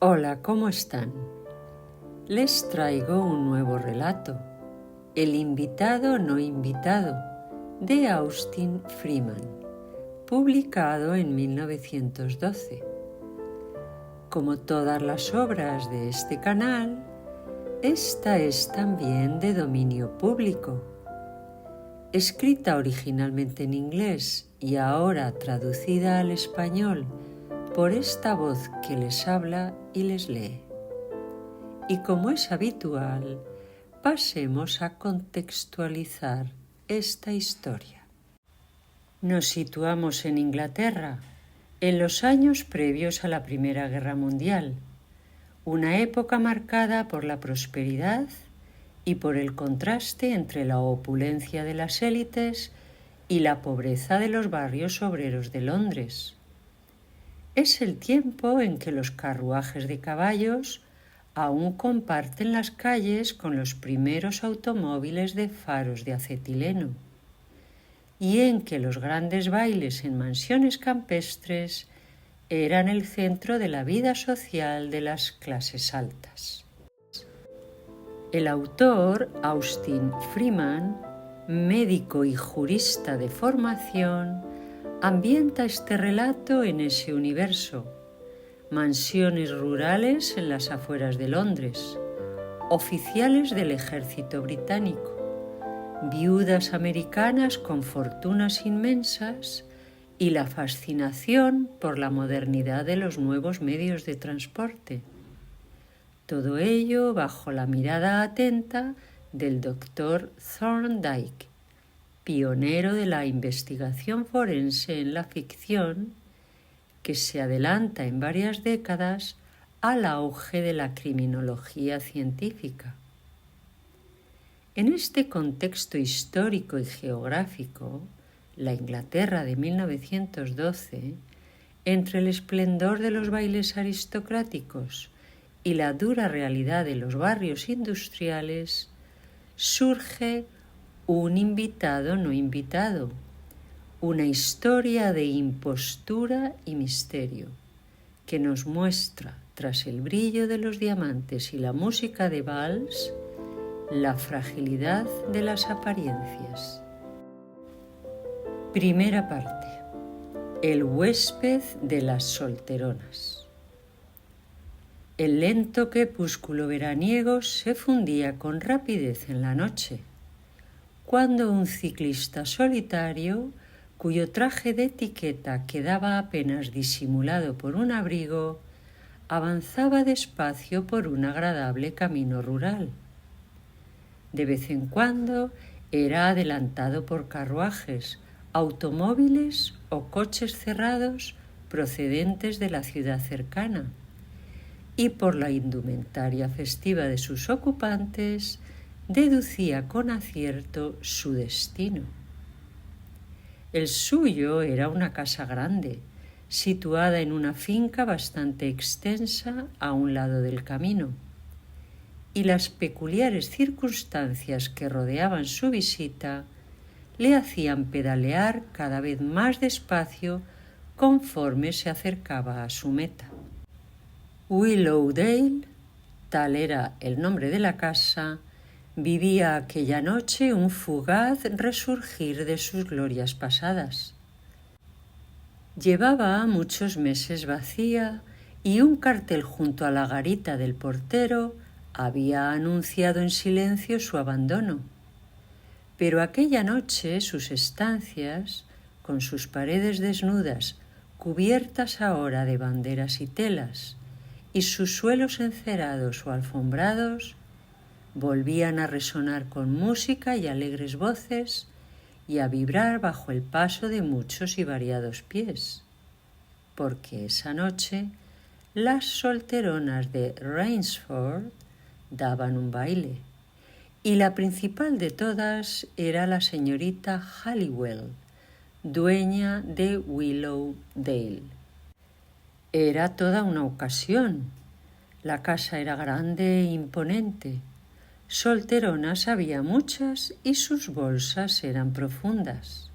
Hola, ¿cómo están? Les traigo un nuevo relato, El invitado no invitado, de Austin Freeman, publicado en 1912. Como todas las obras de este canal, esta es también de dominio público. Escrita originalmente en inglés y ahora traducida al español por esta voz que les habla y les lee. Y como es habitual, pasemos a contextualizar esta historia. Nos situamos en Inglaterra, en los años previos a la Primera Guerra Mundial, una época marcada por la prosperidad y por el contraste entre la opulencia de las élites y la pobreza de los barrios obreros de Londres. Es el tiempo en que los carruajes de caballos aún comparten las calles con los primeros automóviles de faros de acetileno, y en que los grandes bailes en mansiones campestres eran el centro de la vida social de las clases altas. El autor, Austin Freeman, médico y jurista de formación, ambienta este relato en ese universo: mansiones rurales en las afueras de Londres, oficiales del ejército británico, viudas americanas con fortunas inmensas y la fascinación por la modernidad de los nuevos medios de transporte. Todo ello bajo la mirada atenta del Dr. Thorndike, pionero de la investigación forense en la ficción, que se adelanta en varias décadas al auge de la criminología científica. En este contexto histórico y geográfico, la Inglaterra de 1912, entre el esplendor de los bailes aristocráticos y la dura realidad de los barrios industriales, surge Un invitado no invitado, una historia de impostura y misterio, que nos muestra, tras el brillo de los diamantes y la música de vals, la fragilidad de las apariencias. Primera parte. El huésped de las solteronas. El lento crepúsculo veraniego se fundía con rapidez en la noche, cuando un ciclista solitario, cuyo traje de etiqueta quedaba apenas disimulado por un abrigo, avanzaba despacio por un agradable camino rural. De vez en cuando era adelantado por carruajes, automóviles o coches cerrados procedentes de la ciudad cercana, y por la indumentaria festiva de sus ocupantes deducía con acierto su destino. El suyo era una casa grande, situada en una finca bastante extensa a un lado del camino, y las peculiares circunstancias que rodeaban su visita le hacían pedalear cada vez más despacio conforme se acercaba a su meta. Willowdale, tal era el nombre de la casa, vivía aquella noche un fugaz resurgir de sus glorias pasadas. Llevaba muchos meses vacía y un cartel junto a la garita del portero había anunciado en silencio su abandono. Pero aquella noche sus estancias, con sus paredes desnudas, cubiertas ahora de banderas y telas, y sus suelos encerados o alfombrados, volvían a resonar con música y alegres voces y a vibrar bajo el paso de muchos y variados pies, porque esa noche las solteronas de Rainsford daban un baile, y la principal de todas era la señorita Halliwell, dueña de Willowdale. Era toda una ocasión. La casa era grande e imponente. Solteronas había muchas y sus bolsas eran profundas.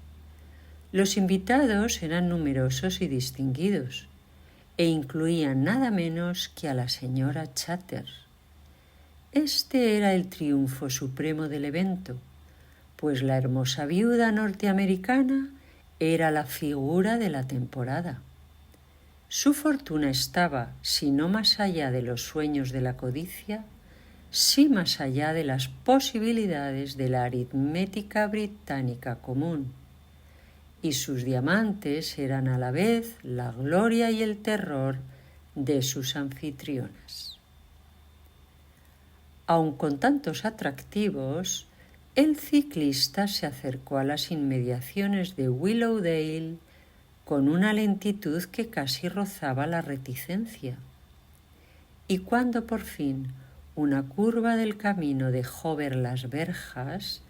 Los invitados eran numerosos y distinguidos. e incluían nada menos que a la señora Chatter. Este era el triunfo supremo del evento, pues la hermosa viuda norteamericana era la figura de la temporada. Su fortuna estaba, si no más allá de los sueños de la codicia, sí más allá de las posibilidades de la aritmética británica común, y sus diamantes eran a la vez la gloria y el terror de sus anfitrionas. Aun con tantos atractivos, el ciclista se acercó a las inmediaciones de Willowdale con una lentitud que casi rozaba la reticencia. Y cuando por fin una curva del camino dejó ver las verjas,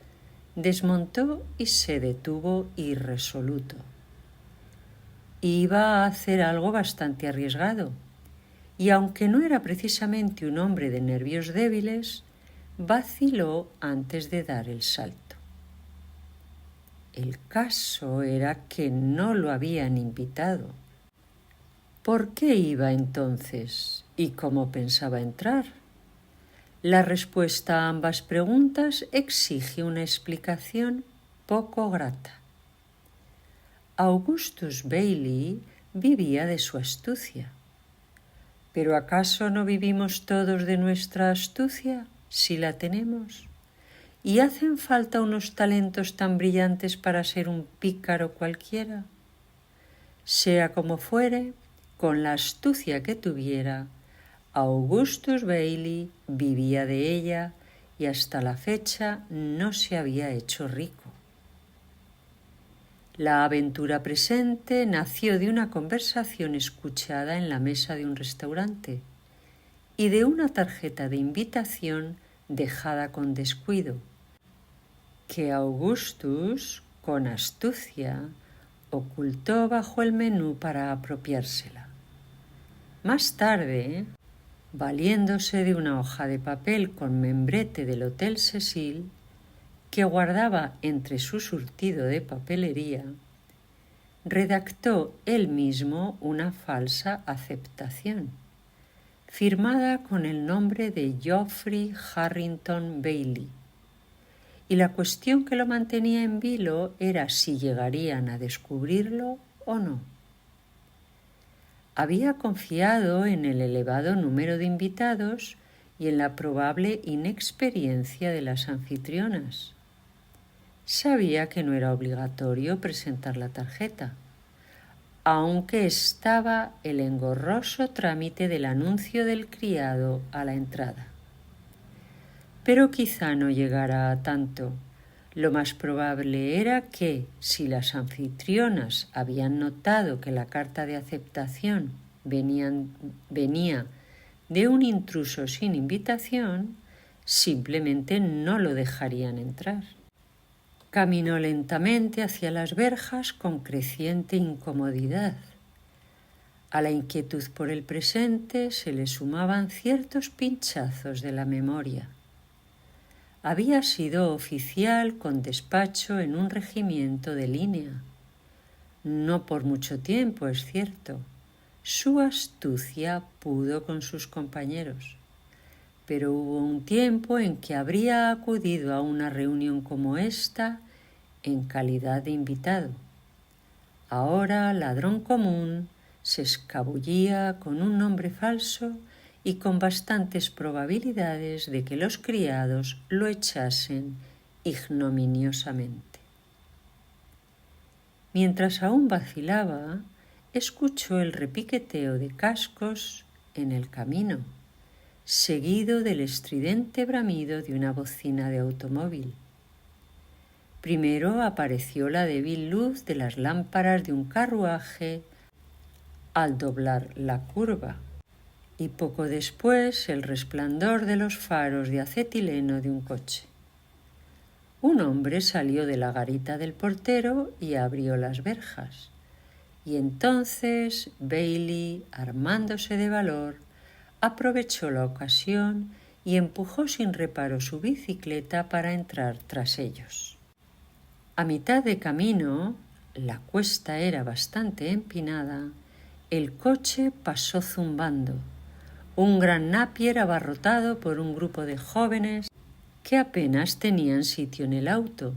desmontó y se detuvo irresoluto. Iba a hacer algo bastante arriesgado, y aunque no era precisamente un hombre de nervios débiles, vaciló antes de dar el salto. El caso era que no lo habían invitado. ¿Por qué iba entonces? ¿Y cómo pensaba entrar? La respuesta a ambas preguntas exige una explicación poco grata. Augustus Bailey vivía de su astucia. ¿Pero acaso no vivimos todos de nuestra astucia, si la tenemos? ¿Y hacen falta unos talentos tan brillantes para ser un pícaro cualquiera? Sea como fuere, con la astucia que tuviera, Augustus Bailey vivía de ella y hasta la fecha no se había hecho rico. La aventura presente nació de una conversación escuchada en la mesa de un restaurante y de una tarjeta de invitación dejada con descuido, que Augustus, con astucia, ocultó bajo el menú para apropiársela. Más tarde, valiéndose de una hoja de papel con membrete del Hotel Cecil, que guardaba entre su surtido de papelería, redactó él mismo una falsa aceptación, firmada con el nombre de Geoffrey Harrington Bailey, y la cuestión que lo mantenía en vilo era si llegarían a descubrirlo o no. Había confiado en el elevado número de invitados y en la probable inexperiencia de las anfitrionas. Sabía que no era obligatorio presentar la tarjeta, aunque estaba el engorroso trámite del anuncio del criado a la entrada. Pero quizá no llegara a tanto. Lo más probable era que, si las anfitrionas habían notado que la carta de aceptación venía de un intruso sin invitación, simplemente no lo dejarían entrar. Caminó lentamente hacia las verjas con creciente incomodidad. A la inquietud por el presente se le sumaban ciertos pinchazos de la memoria. Había sido oficial con despacho en un regimiento de línea. No por mucho tiempo, es cierto. Su astucia pudo con sus compañeros. Pero hubo un tiempo en que habría acudido a una reunión como esta en calidad de invitado. Ahora, ladrón común, se escabullía con un nombre falso y con bastantes probabilidades de que los criados lo echasen ignominiosamente. Mientras aún vacilaba, escuchó el repiqueteo de cascos en el camino, seguido del estridente bramido de una bocina de automóvil. Primero apareció la débil luz de las lámparas de un carruaje al doblar la curva, y poco después el resplandor de los faros de acetileno de un coche. Un hombre salió de la garita del portero y abrió las verjas, y entonces Bailey, armándose de valor, aprovechó la ocasión y empujó sin reparo su bicicleta para entrar tras ellos. A mitad de camino, la cuesta era bastante empinada El coche pasó zumbando, un gran Napier abarrotado por un grupo de jóvenes que apenas tenían sitio en el auto,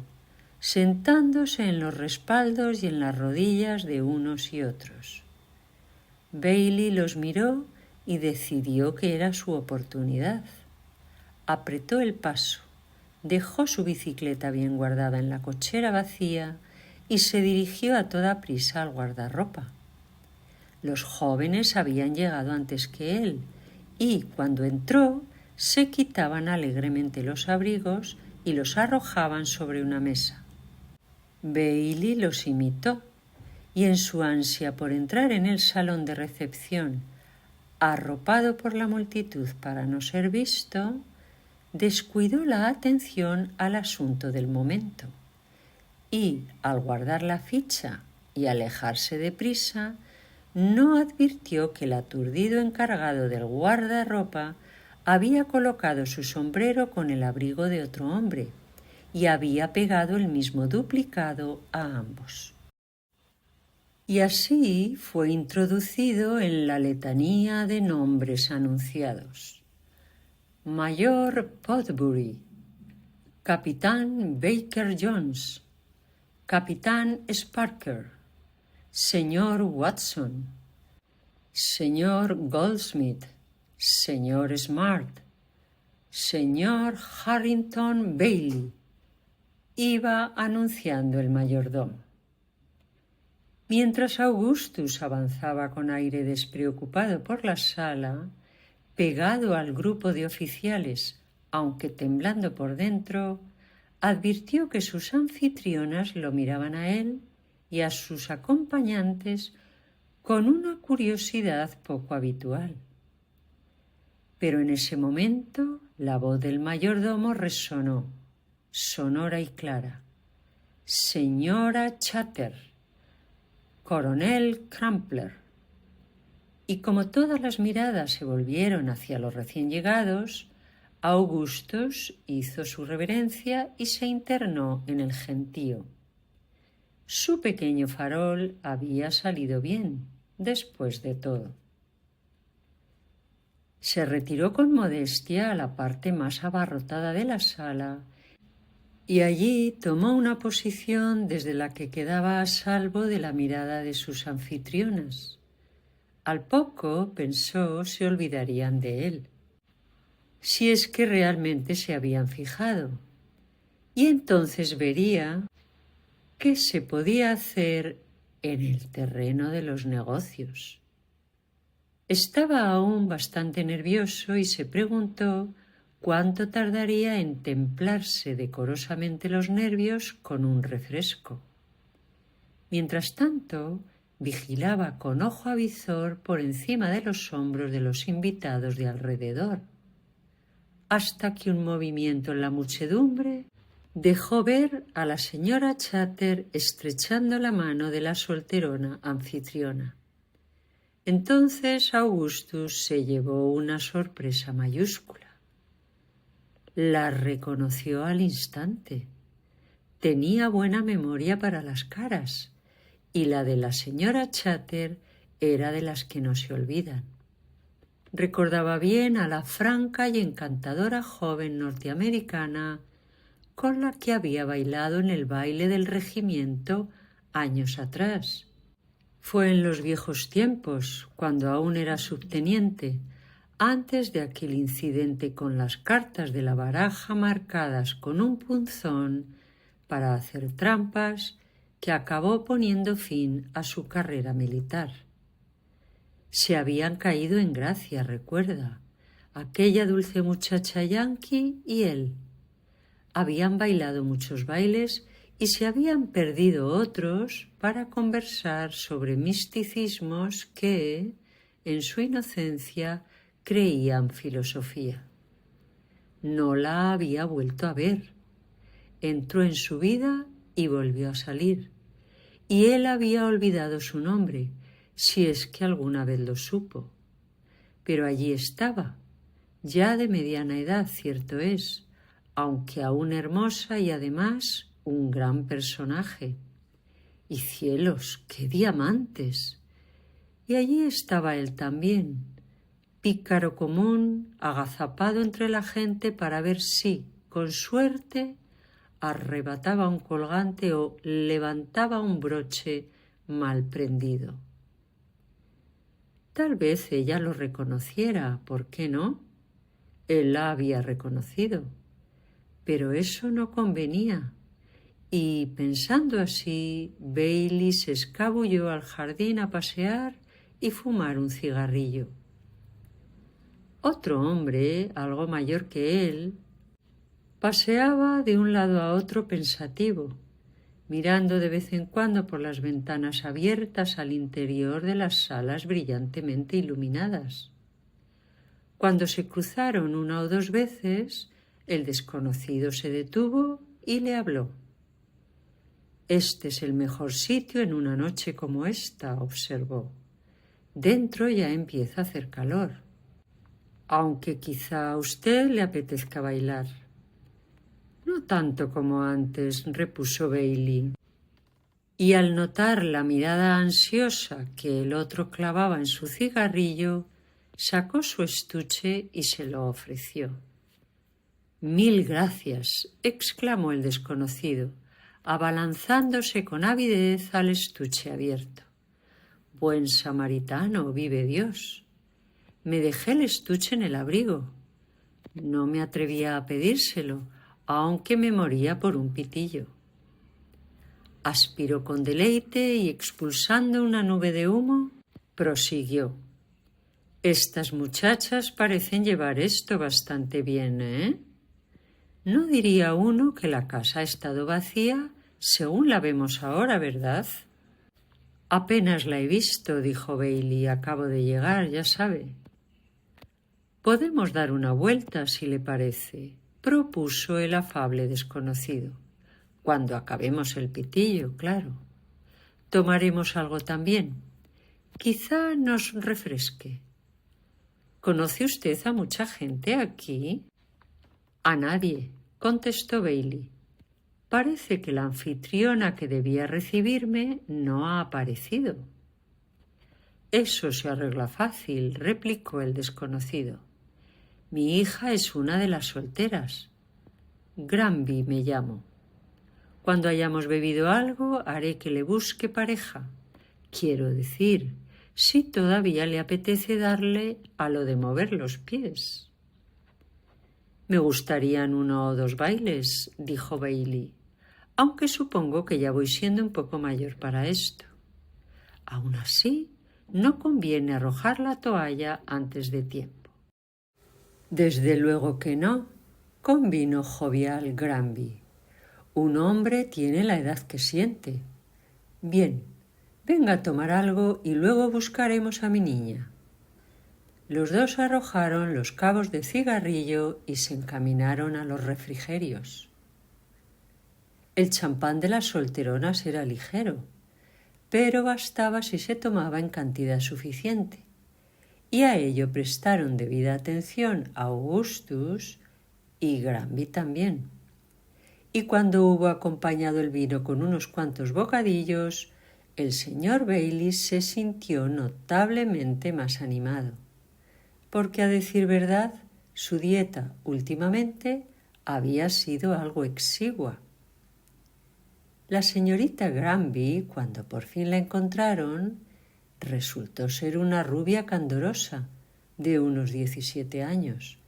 sentándose en los respaldos y en las rodillas de unos y otros. Bailey los miró y decidió que era su oportunidad. Apretó el paso, dejó su bicicleta bien guardada en la cochera vacía y se dirigió a toda prisa al guardarropa. Los jóvenes habían llegado antes que él y, cuando entró, se quitaban alegremente los abrigos y los arrojaban sobre una mesa. Bailey los imitó y, en su ansia por entrar en el salón de recepción, arropado por la multitud para no ser visto, descuidó la atención al asunto del momento y, al guardar la ficha y alejarse deprisa, no advirtió que el aturdido encargado del guardarropa había colocado su sombrero con el abrigo de otro hombre y había pegado el mismo duplicado a ambos. Y así fue introducido en la letanía de nombres anunciados. Mayor Podbury, Capitán Baker Jones, Capitán Sparker, Señor Watson, Señor Goldsmith, Señor Smart, Señor Harrington Bailey, iba anunciando el mayordomo. Mientras Augustus avanzaba con aire despreocupado por la sala, pegado al grupo de oficiales, aunque temblando por dentro, advirtió que sus anfitrionas lo miraban a él y a sus acompañantes con una curiosidad poco habitual. Pero en ese momento la voz del mayordomo resonó, sonora y clara. Señora Chater, Coronel Crumpler. Y como todas las miradas se volvieron hacia los recién llegados, Augustus hizo su reverencia y se internó en el gentío. Su pequeño farol había salido bien, después de todo. Se retiró con modestia a la parte más abarrotada de la sala y allí tomó una posición desde la que quedaba a salvo de la mirada de sus anfitrionas. Al poco, pensó, se olvidarían de él, si es que realmente se habían fijado, y entonces vería qué se podía hacer en el terreno de los negocios. Estaba aún bastante nervioso y se preguntó cuánto tardaría en templarse decorosamente los nervios con un refresco. Mientras tanto, vigilaba con ojo avizor por encima de los hombros de los invitados de alrededor, hasta que un movimiento en la muchedumbre dejó ver a la señora Chater estrechando la mano de la solterona anfitriona. Entonces Augustus se llevó una sorpresa mayúscula. La reconoció al instante. Tenía buena memoria para las caras, y la de la señora Chater era de las que no se olvidan. Recordaba bien a la franca y encantadora joven norteamericana con la que había bailado en el baile del regimiento años atrás. Fue en los viejos tiempos, cuando aún era subteniente, antes de aquel incidente con las cartas de la baraja marcadas con un punzón para hacer trampas, que acabó poniendo fin a su carrera militar. Se habían caído en gracia, recuerda, aquella dulce muchacha yanqui y él. Habían bailado muchos bailes y se habían perdido otros para conversar sobre misticismos que, en su inocencia, creían filosofía. No la había vuelto a ver. Entró en su vida y volvió a salir. Y él había olvidado su nombre, si es que alguna vez lo supo. Pero allí estaba, ya de mediana edad, cierto es, aunque aún hermosa y además un gran personaje. Y cielos, qué diamantes. y allí estaba él también, pícaro común, agazapado entre la gente para ver si, con suerte, arrebataba un colgante o levantaba un broche mal prendido. Tal vez ella lo reconociera, ¿por qué no? Él la había reconocido, pero eso no convenía. Y pensando así, Bailey se escabulló al jardín a pasear y fumar un cigarrillo. Otro hombre, algo mayor que él, paseaba de un lado a otro pensativo, mirando de vez en cuando por las ventanas abiertas al interior de las salas brillantemente iluminadas. Cuando se cruzaron una o dos veces, el desconocido se detuvo y le habló. «Este es el mejor sitio en una noche como esta», observó. «Dentro ya empieza a hacer calor, aunque quizá a usted le apetezca bailar». «No tanto como antes», repuso Bailey. Y al notar la mirada ansiosa que el otro clavaba en su cigarrillo, sacó su estuche y se lo ofreció. «Mil gracias», exclamó el desconocido, abalanzándose con avidez al estuche abierto. «Buen samaritano, vive Dios. Me dejé el estuche en el abrigo. No me atrevía a pedírselo, aunque me moría por un pitillo». Aspiró con deleite y, expulsando una nube de humo, prosiguió. «Estas muchachas parecen llevar esto bastante bien, ¿eh? No diría uno que la casa ha estado vacía según la vemos ahora, ¿verdad?» «Apenas la he visto», dijo Bailey. «Acabo de llegar, ya sabe». «Podemos dar una vuelta, si le parece», propuso el afable desconocido. «Cuando acabemos el pitillo, claro. Tomaremos algo también. Quizá nos refresque». «¿Conoce usted a mucha gente aquí?» «A nadie», contestó Bailey. «Parece que la anfitriona que debía recibirme no ha aparecido». «Eso se arregla fácil», replicó el desconocido. «Mi hija es una de las solteras. Granby me llamo. Cuando hayamos bebido algo, haré que le busque pareja. Quiero decir, si todavía le apetece darle a lo de mover los pies». «Me gustarían 1 o 2 bailes», dijo Bailey, «aunque supongo que ya voy siendo un poco mayor para esto. Aún así, no conviene arrojar la toalla antes de tiempo». «Desde luego que no», convino jovial Granby. «Un hombre tiene la edad que siente. Bien, venga a tomar algo y luego buscaremos a mi niña». Los dos arrojaron los cabos de cigarrillo y se encaminaron a los refrigerios. El champán de las solteronas era ligero, pero bastaba si se tomaba en cantidad suficiente, y a ello prestaron debida atención Augustus y Granby también. Y cuando hubo acompañado el vino con unos cuantos bocadillos, el señor Bailey se sintió notablemente más animado, porque a decir verdad, su dieta últimamente había sido algo exigua. La señorita Granby, cuando por fin la encontraron, resultó ser una rubia candorosa de unos 17 años,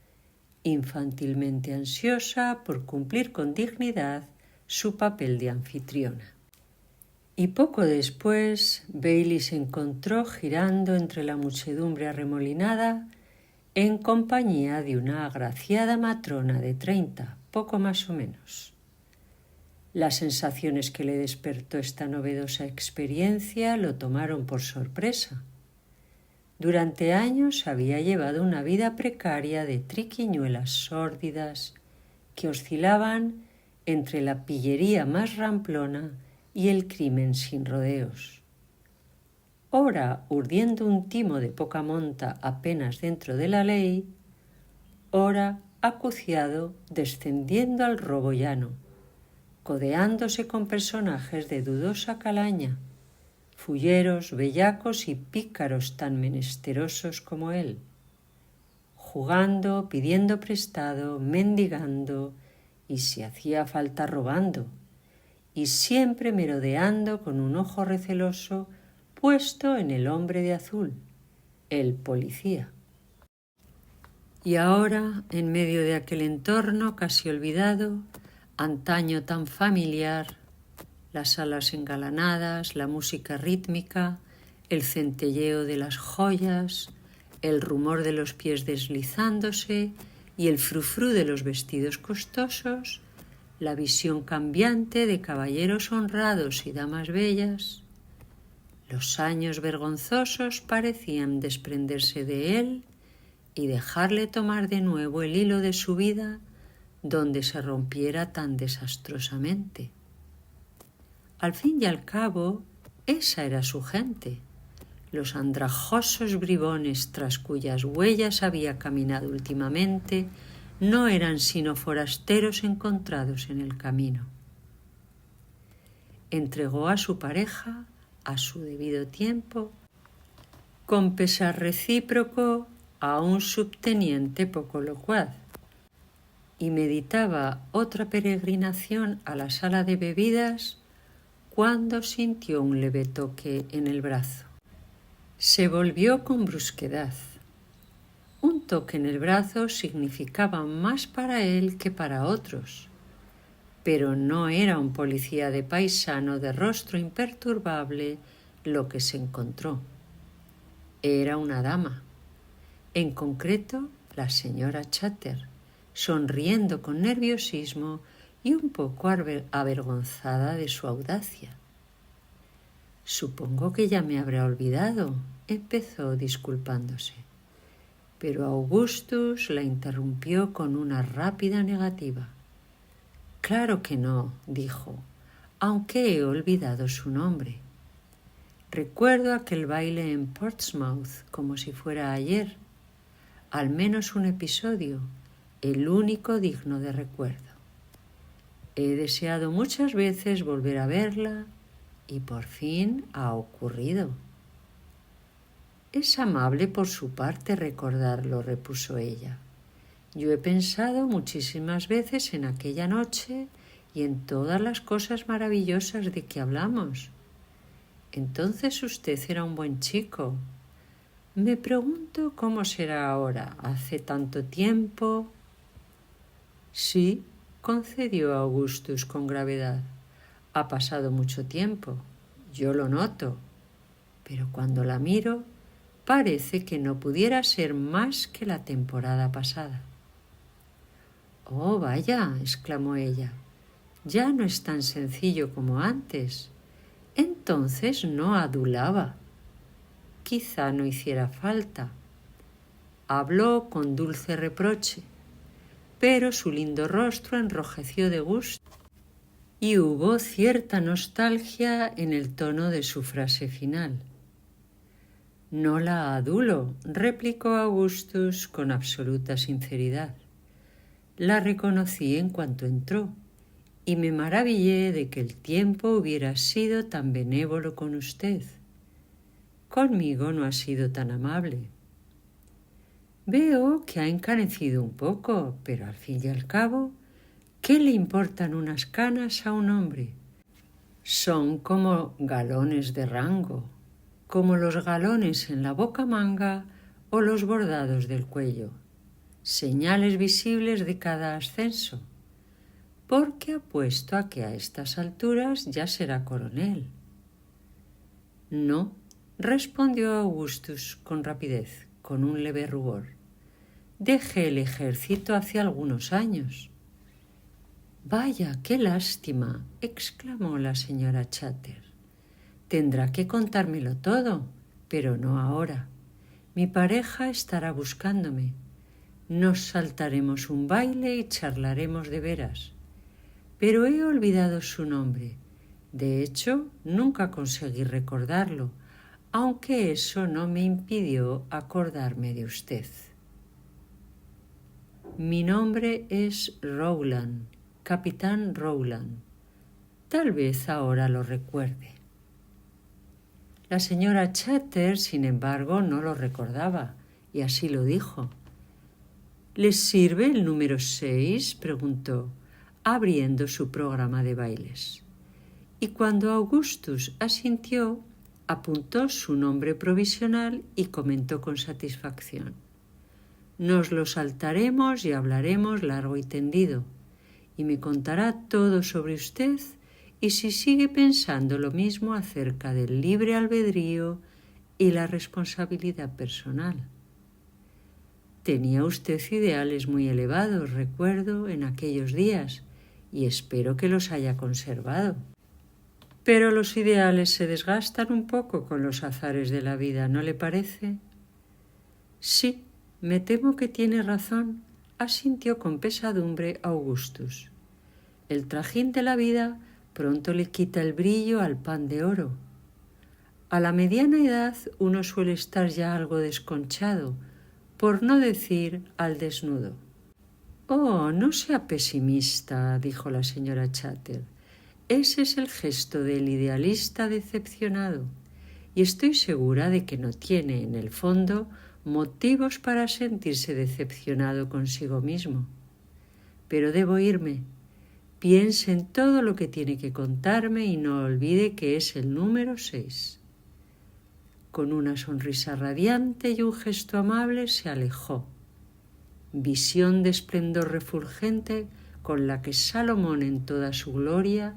infantilmente ansiosa por cumplir con dignidad su papel de anfitriona. Y poco después, Bailey se encontró girando entre la muchedumbre arremolinada en compañía de una agraciada matrona de 30, poco más o menos. Las sensaciones que le despertó esta novedosa experiencia lo tomaron por sorpresa. Durante años había llevado una vida precaria de triquiñuelas sórdidas que oscilaban entre la pillería más ramplona y el crimen sin rodeos. Ora urdiendo un timo de poca monta apenas dentro de la ley, ora acuciado descendiendo al robo llano, codeándose con personajes de dudosa calaña, fulleros, bellacos y pícaros tan menesterosos como él, jugando, pidiendo prestado, mendigando y si hacía falta robando, y siempre merodeando con un ojo receloso puesto en el hombre de azul, el policía. Y ahora, en medio de aquel entorno casi olvidado, antaño tan familiar, las salas engalanadas, la música rítmica, el centelleo de las joyas, el rumor de los pies deslizándose y el frufrú de los vestidos costosos, la visión cambiante de caballeros honrados y damas bellas. Los años vergonzosos parecían desprenderse de él y dejarle tomar de nuevo el hilo de su vida donde se rompiera tan desastrosamente. Al fin y al cabo, esa era su gente, los andrajosos bribones tras cuyas huellas había caminado últimamente no eran sino forasteros encontrados en el camino. Entregó a su pareja, a su debido tiempo, con pesar recíproco, a un subteniente poco locuaz, y meditaba otra peregrinación a la sala de bebidas cuando sintió un leve toque en el brazo. Se volvió con brusquedad. Un toque en el brazo significaba más para él que para otros, pero no era un policía de paisano de rostro imperturbable lo que se encontró. Era una dama, en concreto la señora Chater, sonriendo con nerviosismo y un poco avergonzada de su audacia. «Supongo que ya me habrá olvidado», empezó disculpándose. Pero Augustus la interrumpió con una rápida negativa. «Claro que no», dijo, «aunque he olvidado su nombre. Recuerdo aquel baile en Portsmouth como si fuera ayer, al menos un episodio, el único digno de recuerdo. He deseado muchas veces volver a verla y por fin ha ocurrido». «Es amable por su parte recordarlo», repuso ella. «Yo he pensado muchísimas veces en aquella noche y en todas las cosas maravillosas de que hablamos. Entonces usted era un buen chico. Me pregunto cómo será ahora, hace tanto tiempo». «Sí», concedió Augustus con gravedad. «Ha pasado mucho tiempo, yo lo noto, pero cuando la miro parece que no pudiera ser más que la temporada pasada». «Oh, vaya», exclamó ella, «ya no es tan sencillo como antes. Entonces no adulaba. Quizá no hiciera falta». Habló con dulce reproche, pero su lindo rostro enrojeció de gusto y hubo cierta nostalgia en el tono de su frase final. «No la adulo», replicó Augustus con absoluta sinceridad. «La reconocí en cuanto entró y me maravillé de que el tiempo hubiera sido tan benévolo con usted. Conmigo no ha sido tan amable. Veo que ha encanecido un poco, pero al fin y al cabo, ¿qué le importan unas canas a un hombre? Son como galones de rango, como los galones en la bocamanga o los bordados del cuello, señales visibles de cada ascenso, porque apuesto a que a estas alturas ya será coronel». «No», respondió Augustus con rapidez, con un leve rubor. «Dejé el ejército hace algunos años». «Vaya, qué lástima», exclamó la señora Chater. «Tendrá que contármelo todo, pero no ahora. Mi pareja estará buscándome. Nos saltaremos un baile y charlaremos de veras. Pero he olvidado su nombre. De hecho, nunca conseguí recordarlo, aunque eso no me impidió acordarme de usted». «Mi nombre es Rowland, capitán Rowland. Tal vez ahora lo recuerde». La señora Chater, sin embargo, no lo recordaba, y así lo dijo. ¿Les sirve el número 6? Preguntó, abriendo su programa de bailes. Y cuando Augustus asintió, apuntó su nombre provisional y comentó con satisfacción. Nos lo saltaremos y hablaremos largo y tendido, y me contará todo sobre usted y si sigue pensando lo mismo acerca del libre albedrío y la responsabilidad personal. Tenía usted ideales muy elevados, recuerdo, en aquellos días, y espero que los haya conservado. Pero los ideales se desgastan un poco con los azares de la vida, ¿no le parece? Sí, me temo que tiene razón, asintió con pesadumbre Augustus. El trajín de la vida pronto le quita el brillo al pan de oro. A la mediana edad uno suele estar ya algo desconchado, por no decir al desnudo. Oh, no sea pesimista, dijo la señora Chater. Ese es el gesto del idealista decepcionado, y estoy segura de que no tiene, en el fondo, motivos para sentirse decepcionado consigo mismo. Pero debo irme. Piense en todo lo que tiene que contarme y no olvide que es el número 6. Con una sonrisa radiante y un gesto amable se alejó. Visión de esplendor refulgente con la que Salomón en toda su gloria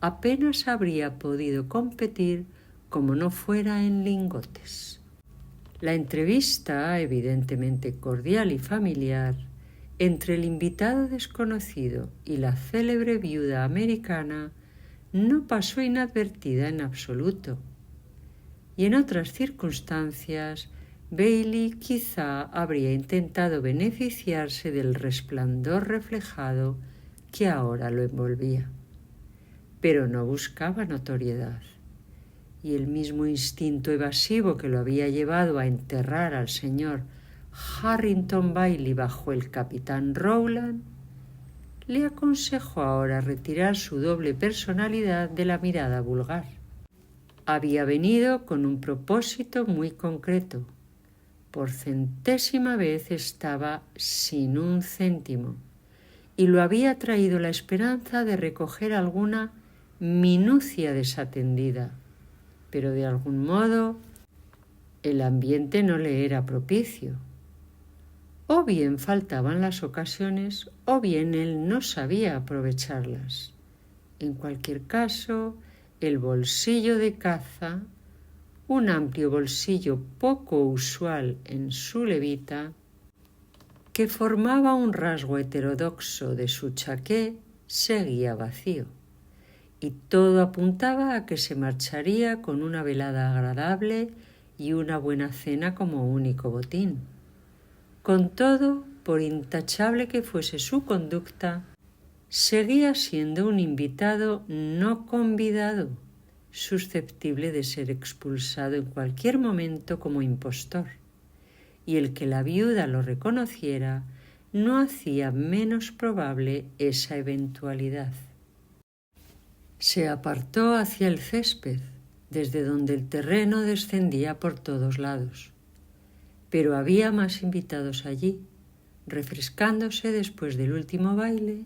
apenas habría podido competir como no fuera en lingotes. La entrevista, evidentemente cordial y familiar, entre el invitado desconocido y la célebre viuda americana no pasó inadvertida en absoluto. Y en otras circunstancias, Bailey quizá habría intentado beneficiarse del resplandor reflejado que ahora lo envolvía. Pero no buscaba notoriedad, y el mismo instinto evasivo que lo había llevado a enterrar al señor Harrington Bailey bajo el capitán Rowland le aconsejó ahora retirar su doble personalidad de la mirada vulgar. Había venido con un propósito muy concreto. Por 100ª vez estaba sin un céntimo y lo había traído la esperanza de recoger alguna minucia desatendida, pero de algún modo el ambiente no le era propicio. O bien faltaban las ocasiones o bien él no sabía aprovecharlas. En cualquier caso, el bolsillo de caza, un amplio bolsillo poco usual en su levita, que formaba un rasgo heterodoxo de su chaqué, seguía vacío, y todo apuntaba a que se marcharía con una velada agradable y una buena cena como único botín. Con todo, por intachable que fuese su conducta, seguía siendo un invitado no convidado, susceptible de ser expulsado en cualquier momento como impostor, y el que la viuda lo reconociera no hacía menos probable esa eventualidad. Se apartó hacia el césped, desde donde el terreno descendía por todos lados. Pero había más invitados allí, refrescándose después del último baile,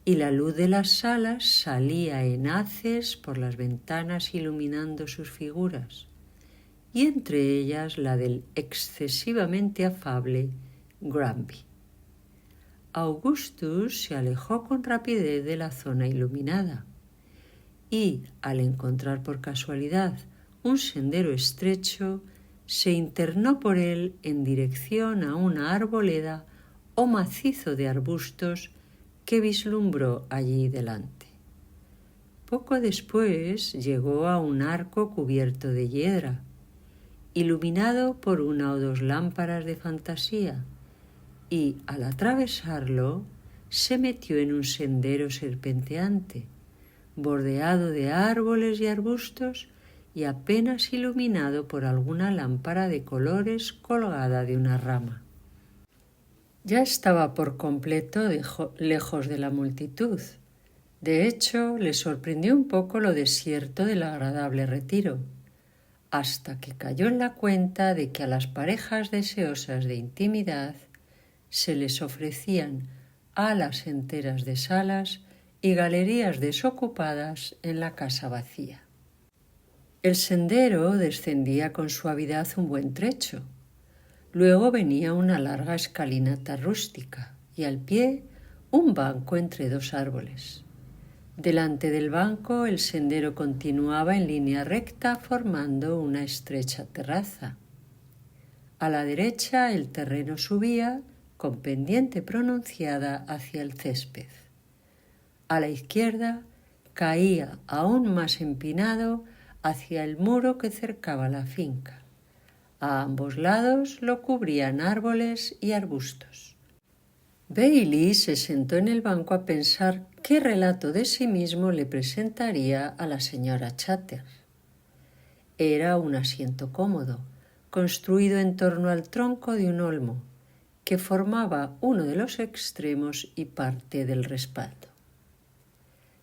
y la luz de las salas salía en haces por las ventanas iluminando sus figuras, y entre ellas la del excesivamente afable Granby. Augustus se alejó con rapidez de la zona iluminada, y, al encontrar por casualidad un sendero estrecho, se internó por él en dirección a una arboleda o macizo de arbustos que vislumbró allí delante. Poco después llegó a un arco cubierto de hiedra, iluminado por una o dos lámparas de fantasía, y al atravesarlo se metió en un sendero serpenteante, bordeado de árboles y arbustos y apenas iluminado por alguna lámpara de colores colgada de una rama. Ya estaba por completo lejos de la multitud. De hecho, le sorprendió un poco lo desierto del agradable retiro. hasta que cayó en la cuenta de que a las parejas deseosas de intimidad se les ofrecían alas enteras de salas y galerías desocupadas en la casa vacía. El sendero descendía con suavidad un buen trecho. Luego venía una larga escalinata rústica y al pie un banco entre dos árboles. Delante del banco el sendero continuaba en línea recta formando una estrecha terraza. A la derecha el terreno subía con pendiente pronunciada hacia el césped. A la izquierda caía aún más empinado hacia el muro que cercaba la finca. A ambos lados lo cubrían árboles y arbustos. Bailey se sentó en el banco a pensar qué relato de sí mismo le presentaría a la señora Chater. Era un asiento cómodo, construido en torno al tronco de un olmo, que formaba uno de los extremos y parte del respaldo.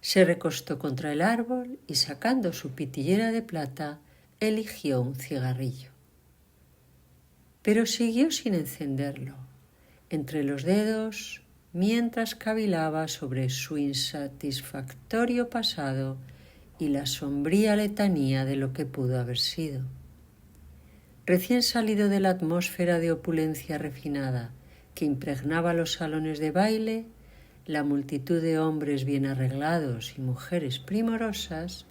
Se recostó contra el árbol y, sacando su pitillera de plata, eligió un cigarrillo. Pero siguió sin encenderlo, entre los dedos, mientras cavilaba sobre su insatisfactorio pasado y la sombría letanía de lo que pudo haber sido. Recién salido de la atmósfera de opulencia refinada que impregnaba los salones de baile, la multitud de hombres bien arreglados y mujeres primorosas,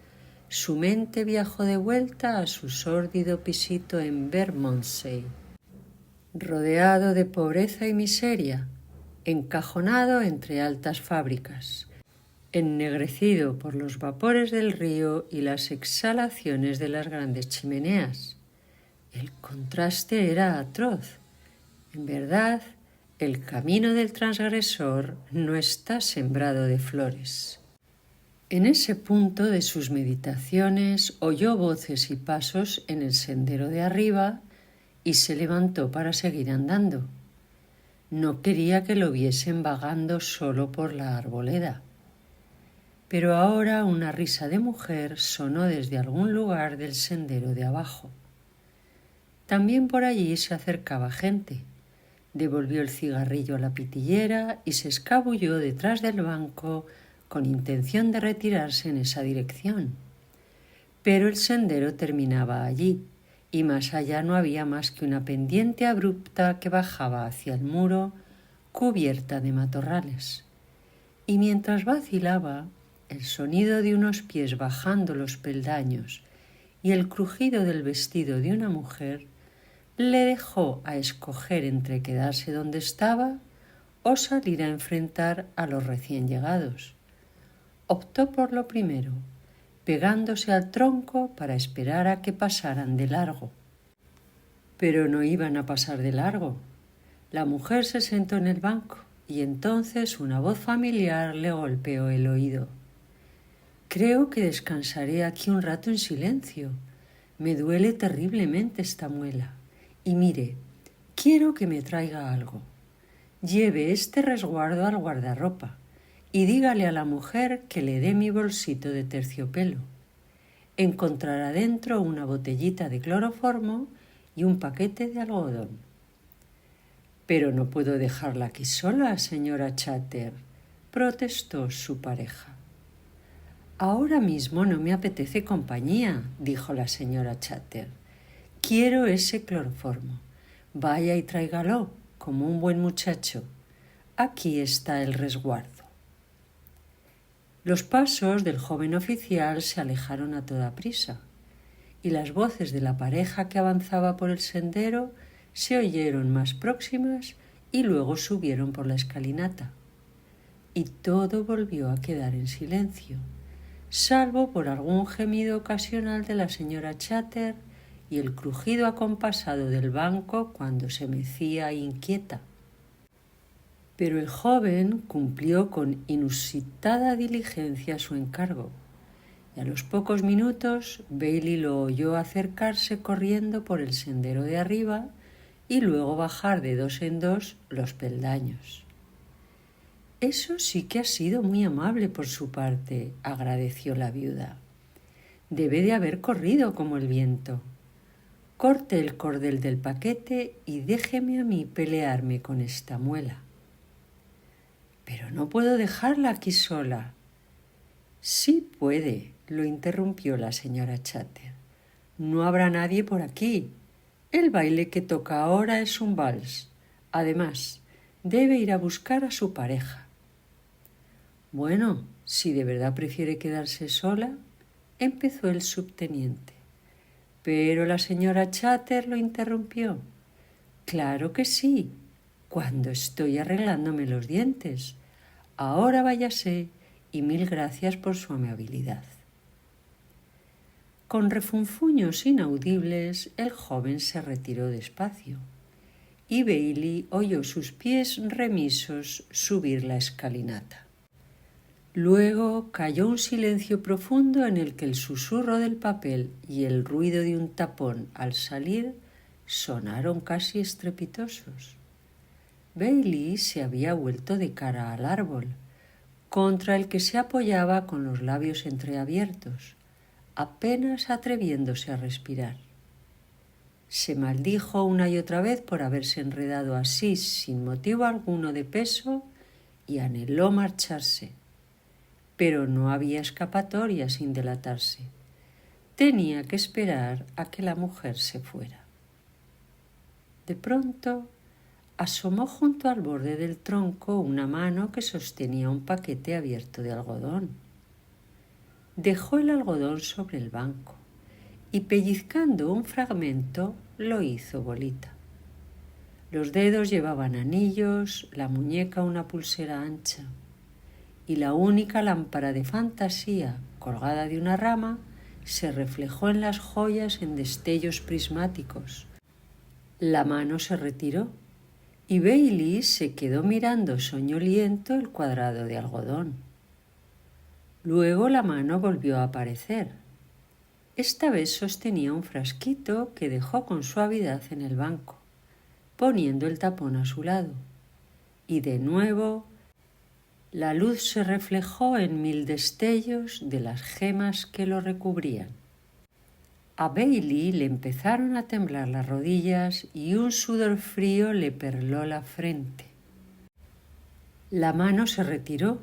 su mente viajó de vuelta a su sórdido pisito en Bermondsey, rodeado de pobreza y miseria, encajonado entre altas fábricas, ennegrecido por los vapores del río y las exhalaciones de las grandes chimeneas. El contraste era atroz. En verdad, el camino del transgresor no está sembrado de flores. En ese punto de sus meditaciones oyó voces y pasos en el sendero de arriba y se levantó para seguir andando. No quería que lo viesen vagando solo por la arboleda. Pero ahora una risa de mujer sonó desde algún lugar del sendero de abajo. También por allí se acercaba gente. Devolvió el cigarrillo a la pitillera y se escabulló detrás del banco con intención de retirarse en esa dirección. Pero el sendero terminaba allí y más allá no había más que una pendiente abrupta que bajaba hacia el muro cubierta de matorrales. Y mientras vacilaba, el sonido de unos pies bajando los peldaños y el crujido del vestido de una mujer le dejó a escoger entre quedarse donde estaba o salir a enfrentar a los recién llegados. Optó por lo primero, pegándose al tronco para esperar a que pasaran de largo. Pero no iban a pasar de largo. La mujer se sentó en el banco y entonces una voz familiar le golpeó el oído. «Creo que descansaré aquí un rato en silencio. Me duele terriblemente esta muela. Y mire, quiero que me traiga algo. Lleve este resguardo al guardarropa y dígale a la mujer que le dé mi bolsito de terciopelo. Encontrará dentro una botellita de cloroformo y un paquete de algodón». «Pero no puedo dejarla aquí sola, señora Chater», protestó su pareja. «Ahora mismo no me apetece compañía», dijo la señora Chater. «Quiero ese cloroformo. Vaya y tráigalo, como un buen muchacho. Aquí está el resguardo». Los pasos del joven oficial se alejaron a toda prisa, y las voces de la pareja que avanzaba por el sendero se oyeron más próximas y luego subieron por la escalinata. Y todo volvió a quedar en silencio, salvo por algún gemido ocasional de la señora Chater y el crujido acompasado del banco cuando se mecía inquieta. Pero el joven cumplió con inusitada diligencia su encargo, y a los pocos minutos Bailey lo oyó acercarse corriendo por el sendero de arriba y luego bajar de dos en dos los peldaños. «Eso sí que ha sido muy amable por su parte», agradeció la viuda. «Debe de haber corrido como el viento». corte el cordel del paquete y déjeme a mí pelearme con esta muela. Pero no puedo dejarla aquí sola. Sí puede, lo interrumpió la señora Chatter. No habrá nadie por aquí. El baile que toca ahora es un vals. Además, debe ir a buscar a su pareja. Bueno, si de verdad prefiere quedarse sola, empezó el subteniente. Pero la señora Chatter lo interrumpió. Claro que sí, cuando estoy arreglándome los dientes. Ahora váyase y mil gracias por su amabilidad. Con refunfuños inaudibles, el joven se retiró despacio y Bailey oyó sus pies remisos subir la escalinata. Luego cayó un silencio profundo en el que el susurro del papel y el ruido de un tapón al salir sonaron casi estrepitosos. Bailey se había vuelto de cara al árbol, contra el que se apoyaba con los labios entreabiertos, apenas atreviéndose a respirar. Se maldijo una y otra vez por haberse enredado así sin motivo alguno de peso y anheló marcharse. Pero no había escapatoria sin delatarse. Tenía que esperar a que la mujer se fuera. De pronto asomó junto al borde del tronco una mano que sostenía un paquete abierto de algodón. Dejó el algodón sobre el banco y pellizcando un fragmento lo hizo bolita. Los dedos llevaban anillos, la muñeca una pulsera ancha y la única lámpara de fantasía colgada de una rama se reflejó en las joyas en destellos prismáticos. La mano se retiró y Bailey se quedó mirando soñoliento el cuadrado de algodón. Luego la mano volvió a aparecer. Esta vez sostenía un frasquito que dejó con suavidad en el banco, poniendo el tapón a su lado. Y de nuevo la luz se reflejó en mil destellos de las gemas que lo recubrían. A Bailey le empezaron a temblar las rodillas y un sudor frío le perló la frente. La mano se retiró,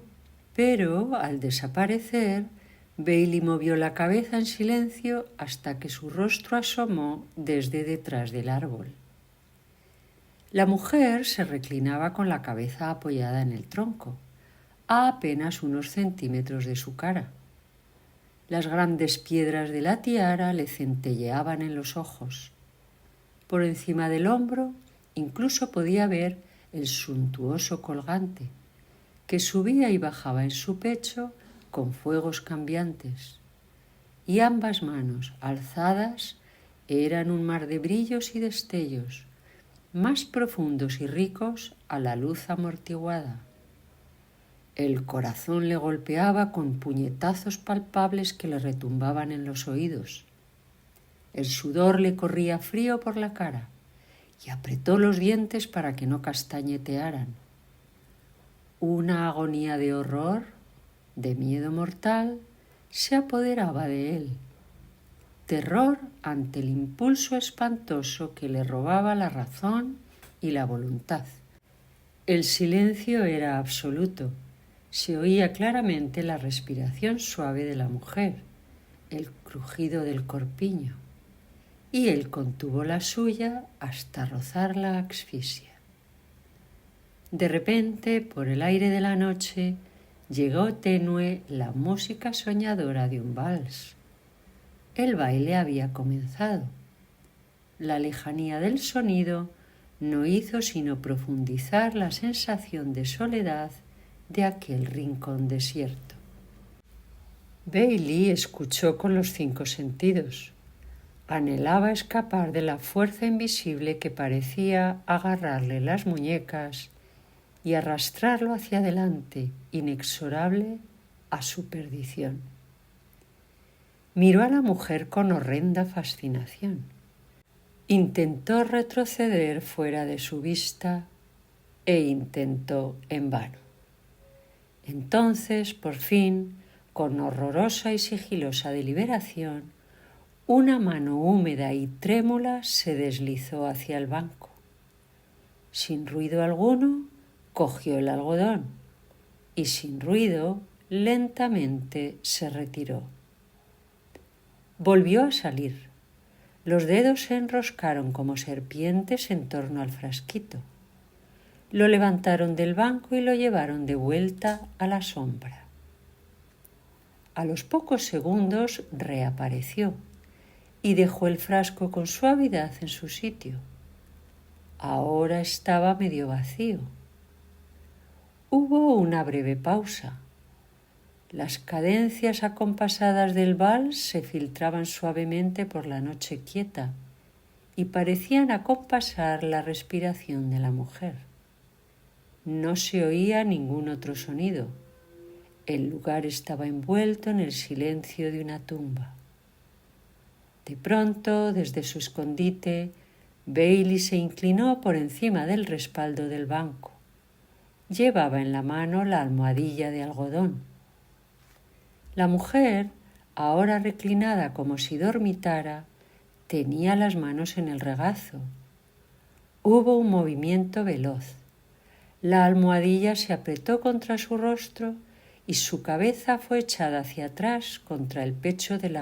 pero al desaparecer, Bailey movió la cabeza en silencio hasta que su rostro asomó desde detrás del árbol. La mujer se reclinaba con la cabeza apoyada en el tronco, a apenas unos centímetros de su cara. Las grandes piedras de la tiara le centelleaban en los ojos. Por encima del hombro incluso podía ver el suntuoso colgante, que subía y bajaba en su pecho con fuegos cambiantes, y ambas manos alzadas eran un mar de brillos y destellos, más profundos y ricos a la luz amortiguada. El corazón le golpeaba con puñetazos palpables que le retumbaban en los oídos. El sudor le corría frío por la cara y apretó los dientes para que no castañetearan. Una agonía de horror, de miedo mortal, se apoderaba de él. Terror ante el impulso espantoso que le robaba la razón y la voluntad. El silencio era absoluto. Se oía claramente la respiración suave de la mujer, el crujido del corpiño, y él contuvo la suya hasta rozar la asfixia. De repente, por el aire de la noche, llegó tenue la música soñadora de un vals. El baile había comenzado. La lejanía del sonido no hizo sino profundizar la sensación de soledad de aquel rincón desierto. Bailey escuchó con los 5 sentidos. Anhelaba escapar de la fuerza invisible que parecía agarrarle las muñecas y arrastrarlo hacia adelante, inexorable, a su perdición. Miró a la mujer con horrenda fascinación. Intentó retroceder fuera de su vista e intentó en vano. Entonces, por fin, con horrorosa y sigilosa deliberación, Una mano húmeda y trémula se deslizó hacia el banco. Sin ruido alguno, cogió el algodón y sin ruido, lentamente se retiró. Volvió a salir. Los dedos se enroscaron como serpientes en torno al frasquito. Lo levantaron del banco y lo llevaron de vuelta a la sombra. A los pocos segundos reapareció y dejó el frasco con suavidad en su sitio. Ahora estaba medio vacío. Hubo una breve pausa. Las cadencias acompasadas del vals se filtraban suavemente por la noche quieta y parecían acompasar la respiración de la mujer. No se oía ningún otro sonido. El lugar estaba envuelto en el silencio de una tumba. De pronto, desde su escondite, Bailey se inclinó por encima del respaldo del banco. Llevaba en la mano la almohadilla de algodón. La mujer, ahora reclinada como si dormitara, tenía las manos en el regazo. Hubo un movimiento veloz. La almohadilla se apretó contra su rostro y su cabeza fue echada hacia atrás contra el pecho del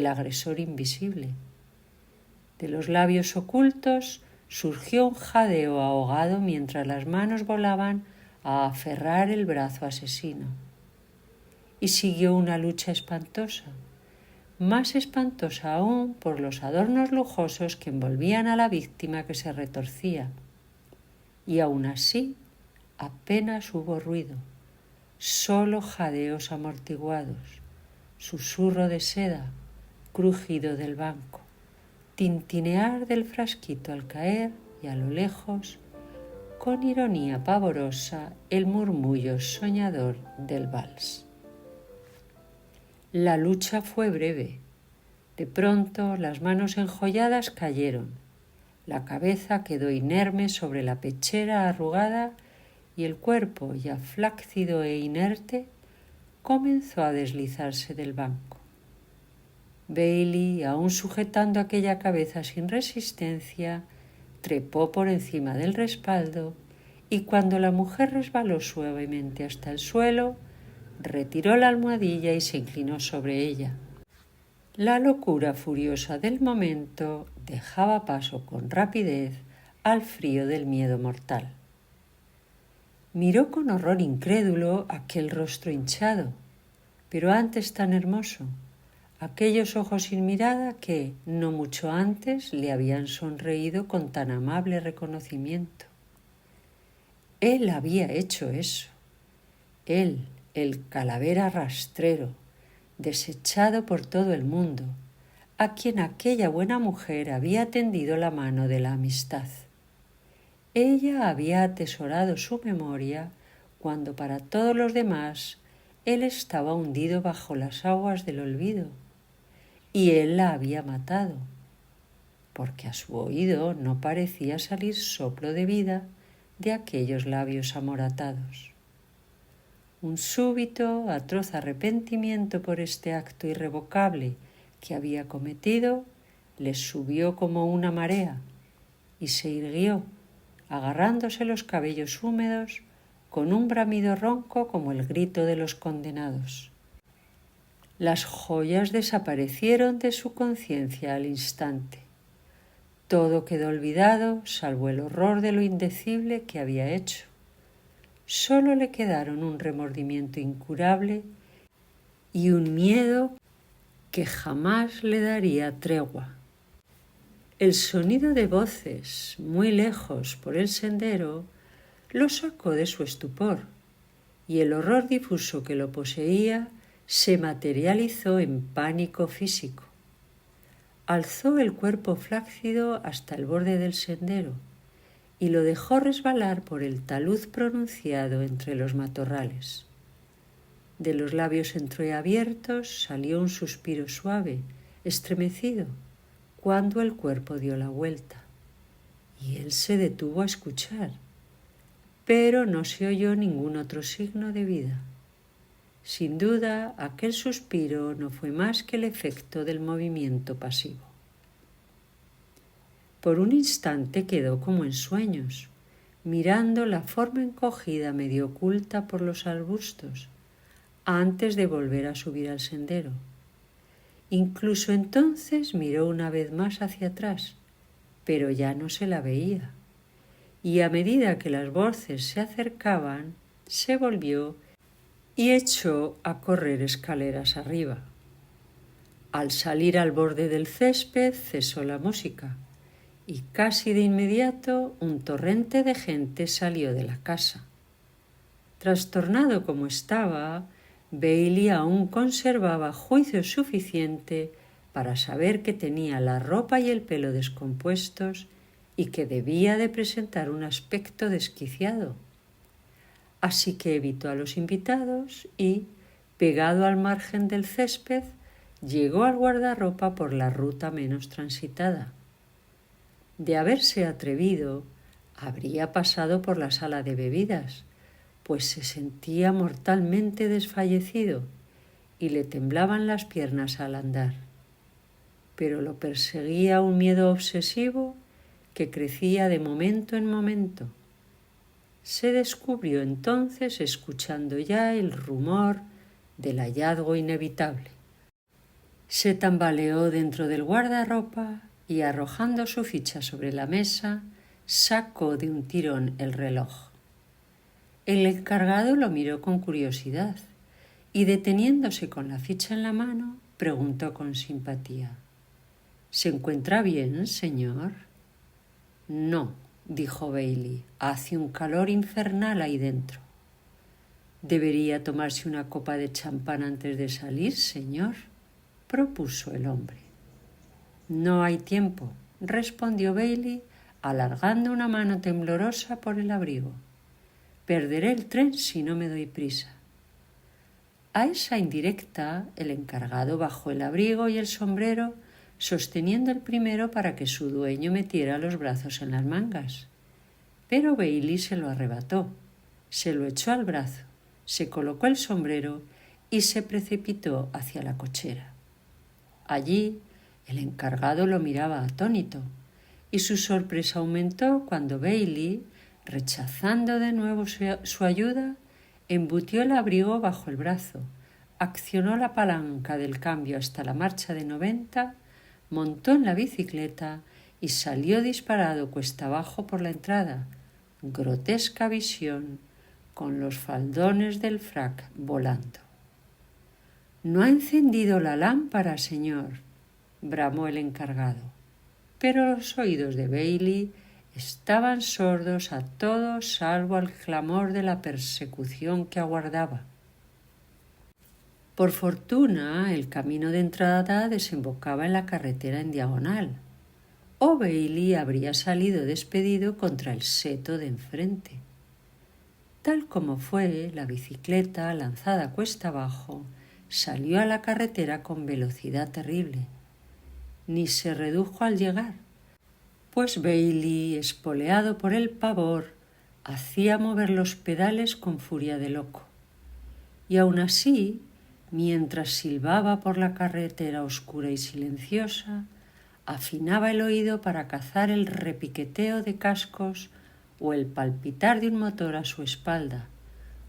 agresor invisible. De los labios ocultos surgió un jadeo ahogado mientras las manos volaban a aferrar el brazo asesino. Y siguió una lucha espantosa, más espantosa aún por los adornos lujosos que envolvían a la víctima que se retorcía. Y aún así apenas hubo ruido, solo jadeos amortiguados, susurro de seda, crujido del banco, tintinear del frasquito al caer y a lo lejos, con ironía pavorosa, el murmullo soñador del vals. La lucha fue breve. De pronto las manos enjolladas cayeron. La cabeza quedó inerme sobre la pechera arrugada y el cuerpo, ya flácido e inerte, comenzó a deslizarse del banco. Bailey, aún sujetando aquella cabeza sin resistencia, trepó por encima del respaldo y cuando la mujer resbaló suavemente hasta el suelo, retiró la almohadilla y se inclinó sobre ella. La locura furiosa del momento dejaba paso con rapidez al frío del miedo mortal. Miró con horror incrédulo aquel rostro hinchado, pero antes tan hermoso, aquellos ojos sin mirada que, no mucho antes, le habían sonreído con tan amable reconocimiento. Él había hecho eso. Él, el calavera rastrero, desechado por todo el mundo, a quien aquella buena mujer había tendido la mano de la amistad. Ella había atesorado su memoria cuando para todos los demás él estaba hundido bajo las aguas del olvido, y él la había matado, porque a su oído no parecía salir soplo de vida de aquellos labios amoratados. Un súbito, atroz arrepentimiento por este acto irrevocable que había cometido le subió como una marea y se irguió, agarrándose los cabellos húmedos con un bramido ronco como el grito de los condenados. Las joyas desaparecieron de su conciencia al instante. Todo quedó olvidado, salvo el horror de lo indecible que había hecho. Solo le quedaron un remordimiento incurable y un miedo que jamás le daría tregua. El sonido de voces, muy lejos por el sendero, lo sacó de su estupor, y el horror difuso que lo poseía se materializó en pánico físico. Alzó el cuerpo flácido hasta el borde del sendero y lo dejó resbalar por el talud pronunciado entre los matorrales. De los labios entreabiertos salió un suspiro suave, estremecido, cuando el cuerpo dio la vuelta, y él se detuvo a escuchar, pero no se oyó ningún otro signo de vida. Sin duda, aquel suspiro no fue más que el efecto del movimiento pasivo. Por un instante quedó como en sueños, mirando la forma encogida medio oculta por los arbustos, antes de volver a subir al sendero. Incluso entonces miró una vez más hacia atrás, pero ya no se la veía, y a medida que las voces se acercaban, se volvió y echó a correr escaleras arriba. Al salir al borde del césped cesó la música, y casi de inmediato un torrente de gente salió de la casa. Trastornado como estaba, Bailey aún conservaba juicio suficiente para saber que tenía la ropa y el pelo descompuestos y que debía de presentar un aspecto desquiciado. Así que evitó a los invitados y, pegado al margen del césped, llegó al guardarropa por la ruta menos transitada. De haberse atrevido, habría pasado por la sala de bebidas, pues se sentía mortalmente desfallecido y le temblaban las piernas al andar. Pero lo perseguía un miedo obsesivo que crecía de momento en momento. Se descubrió entonces escuchando ya el rumor del hallazgo inevitable. Se tambaleó dentro del guardarropa y, arrojando su ficha sobre la mesa, sacó de un tirón el reloj. El encargado lo miró con curiosidad y, deteniéndose con la ficha en la mano, preguntó con simpatía: «¿Se encuentra bien, señor?» «No», dijo Bailey, «hace un calor infernal ahí dentro». «¿Debería tomarse una copa de champán antes de salir, señor?», propuso el hombre. «No hay tiempo», respondió Bailey, alargando una mano temblorosa por el abrigo. «Perderé el tren si no me doy prisa». A esa indirecta, el encargado bajó el abrigo y el sombrero, sosteniendo el primero para que su dueño metiera los brazos en las mangas. Pero Bailey se lo arrebató, se lo echó al brazo, se colocó el sombrero y se precipitó hacia la cochera. Allí, el encargado lo miraba atónito, y su sorpresa aumentó cuando Bailey, rechazando de nuevo su ayuda, embutió el abrigo bajo el brazo, accionó la palanca del cambio hasta la marcha de 90, montó en la bicicleta y salió disparado cuesta abajo por la entrada, grotesca visión, con los faldones del frac volando. «No ha encendido la lámpara, señor», bramó el encargado, pero los oídos de Bailey estaban sordos a todo salvo al clamor de la persecución que aguardaba. Por fortuna, el camino de entrada desembocaba en la carretera en diagonal, o Bailey habría salido despedido contra el seto de enfrente. Tal como fue, la bicicleta, lanzada cuesta abajo, salió a la carretera con velocidad terrible. Ni se redujo al llegar, pues Bailey, espoleado por el pavor, hacía mover los pedales con furia de loco. Y aun así, mientras silbaba por la carretera oscura y silenciosa, afinaba el oído para cazar el repiqueteo de cascos o el palpitar de un motor a su espalda,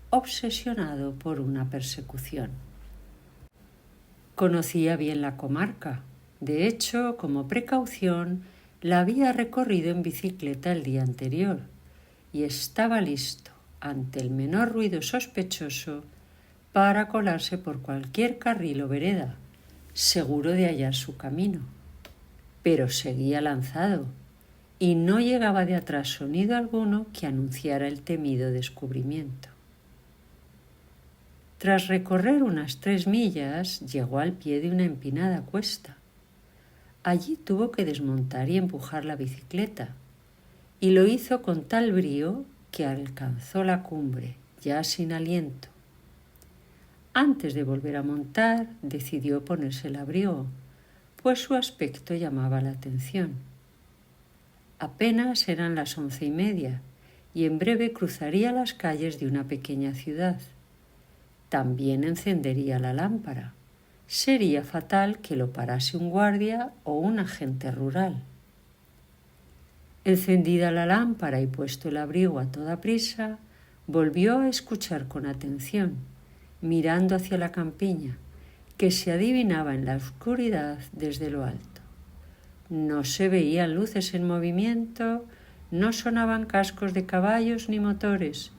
obsesionado por una persecución. Conocía bien la comarca. De hecho, como precaución, la había recorrido en bicicleta el día anterior y estaba listo, ante el menor ruido sospechoso, para colarse por cualquier carril o vereda, seguro de hallar su camino. Pero seguía lanzado, y no llegaba de atrás sonido alguno que anunciara el temido descubrimiento. Tras recorrer unas 3 millas, llegó al pie de una empinada cuesta. Allí tuvo que desmontar y empujar la bicicleta, y lo hizo con tal brío que alcanzó la cumbre, ya sin aliento. Antes de volver a montar, decidió ponerse el abrigo, pues su aspecto llamaba la atención. Apenas eran las 11:30, y en breve cruzaría las calles de una pequeña ciudad. también encendería la lámpara. Sería fatal que lo parase un guardia o un agente rural. Encendida la lámpara y puesto el abrigo a toda prisa, volvió a escuchar con atención, mirando hacia la campiña, que se adivinaba en la oscuridad desde lo alto. No se veían luces en movimiento, no sonaban cascos de caballos ni motores,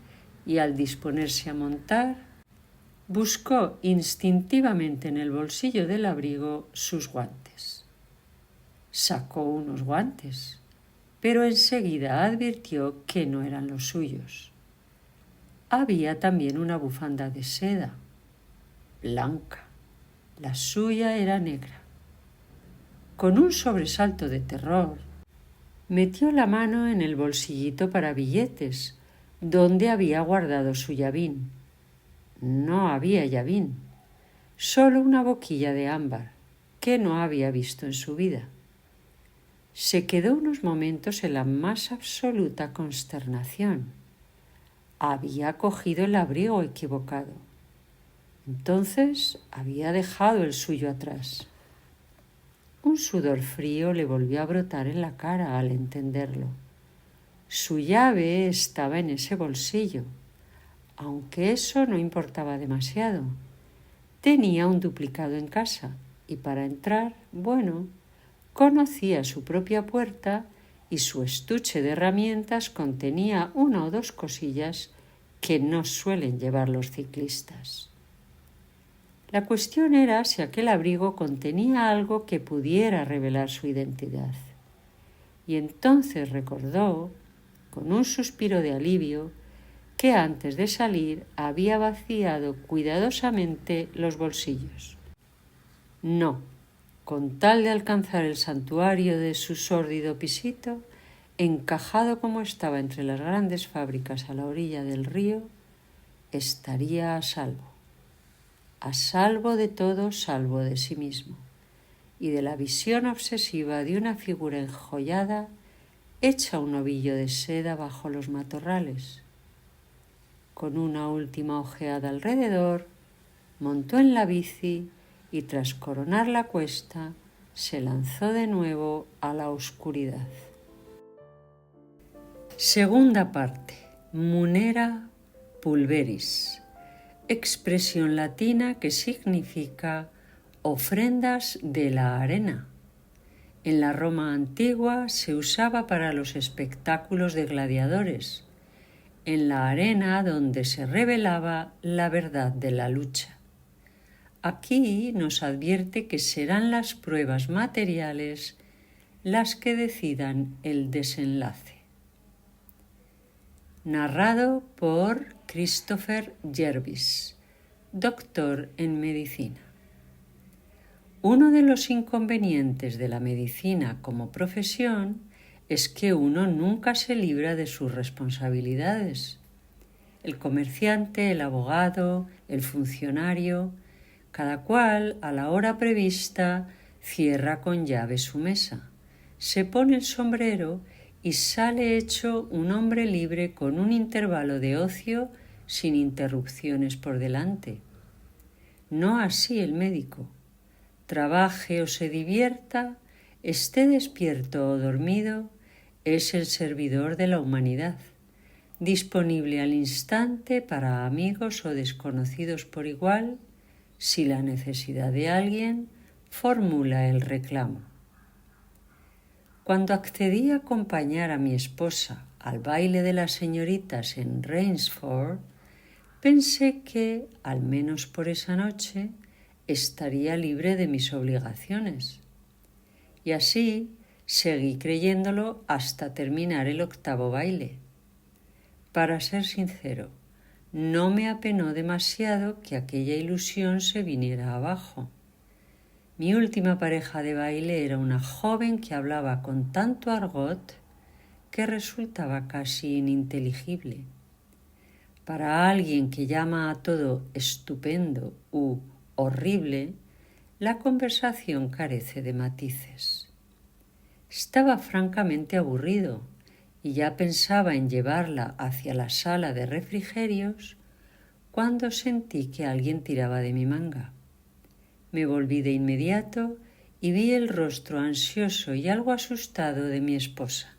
y al disponerse a montar, buscó instintivamente en el bolsillo del abrigo sus guantes. Sacó unos guantes, pero enseguida advirtió que no eran los suyos. Había también una bufanda de seda, blanca. La suya era negra. Con un sobresalto de terror, metió la mano en el bolsillito para billetes, donde había guardado su llavín. No había llavín, solo una boquilla de ámbar, que no había visto en su vida. Se quedó unos momentos en la más absoluta consternación. Había cogido el abrigo equivocado. Entonces había dejado el suyo atrás. Un sudor frío le volvió a brotar en la cara al entenderlo. Su llave estaba en ese bolsillo, aunque eso no importaba demasiado. Tenía un duplicado en casa y para entrar, conocía su propia puerta y su estuche de herramientas contenía una o dos cosillas que no suelen llevar los ciclistas. La cuestión era si aquel abrigo contenía algo que pudiera revelar su identidad. Y entonces recordó, con un suspiro de alivio, que antes de salir había vaciado cuidadosamente los bolsillos. No, con tal de alcanzar el santuario de su sórdido pisito, encajado como estaba entre las grandes fábricas a la orilla del río, estaría a salvo de todo salvo de sí mismo, y de la visión obsesiva de una figura enjollada hecha un ovillo de seda bajo los matorrales. Con una última ojeada alrededor, montó en la bici y tras coronar la cuesta, se lanzó de nuevo a la oscuridad. Segunda parte. Munera pulveris. Expresión latina que significa ofrendas de la arena. En la Roma antigua se usaba para los espectáculos de gladiadores, en la arena donde se revelaba la verdad de la lucha. Aquí nos advierte que serán las pruebas materiales las que decidan el desenlace. Narrado por Christopher Jervis, doctor en medicina. Uno de los inconvenientes de la medicina como profesión es que uno nunca se libra de sus responsabilidades. El comerciante, el abogado, el funcionario, cada cual a la hora prevista cierra con llave su mesa, se pone el sombrero y sale hecho un hombre libre con un intervalo de ocio sin interrupciones por delante. No así el médico. Trabaje o se divierta, esté despierto o dormido, es el servidor de la humanidad, disponible al instante para amigos o desconocidos por igual, si la necesidad de alguien formula el reclamo. Cuando accedí a acompañar a mi esposa al baile de las señoritas en Rainsford, pensé que, al menos por esa noche, estaría libre de mis obligaciones. Y así seguí creyéndolo hasta terminar el 8º baile. Para ser sincero, no me apenó demasiado que aquella ilusión se viniera abajo. Mi última pareja de baile era una joven que hablaba con tanto argot que resultaba casi ininteligible. Para alguien que llama a todo estupendo u horrible, la conversación carece de matices. Estaba francamente aburrido y ya pensaba en llevarla hacia la sala de refrigerios cuando sentí que alguien tiraba de mi manga. Me volví de inmediato y vi el rostro ansioso y algo asustado de mi esposa.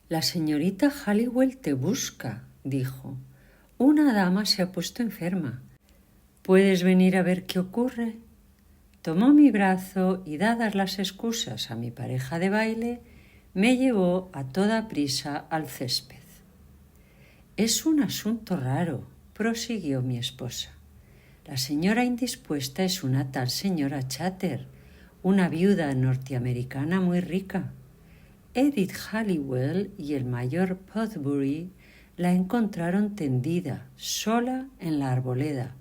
«La señorita Halliwell te busca», dijo. «Una dama se ha puesto enferma. ¿Puedes venir a ver qué ocurre?» Tomó mi brazo y, dadas las excusas a mi pareja de baile, me llevó a toda prisa al césped. «Es un asunto raro», prosiguió mi esposa. «La señora indispuesta es una tal señora Chater, una viuda norteamericana muy rica. Edith Halliwell y el mayor Podbury la encontraron tendida, sola en la arboleda,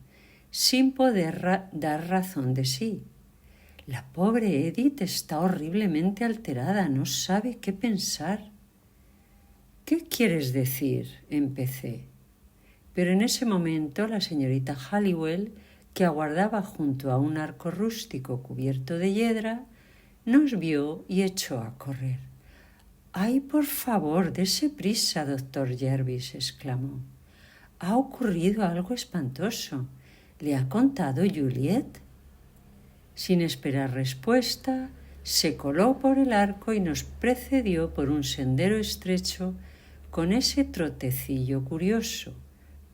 sin poder dar razón de sí. La pobre Edith está horriblemente alterada, no sabe qué pensar». «¿Qué quieres decir?», empecé. Pero en ese momento la señorita Halliwell, que aguardaba junto a un arco rústico cubierto de hiedra, nos vio y echó a correr. «¡Ay, por favor, dese prisa, doctor Jervis!», exclamó. «Ha ocurrido algo espantoso. ¿Le ha contado Juliet?». Sin esperar respuesta, se coló por el arco y nos precedió por un sendero estrecho con ese trotecillo curioso,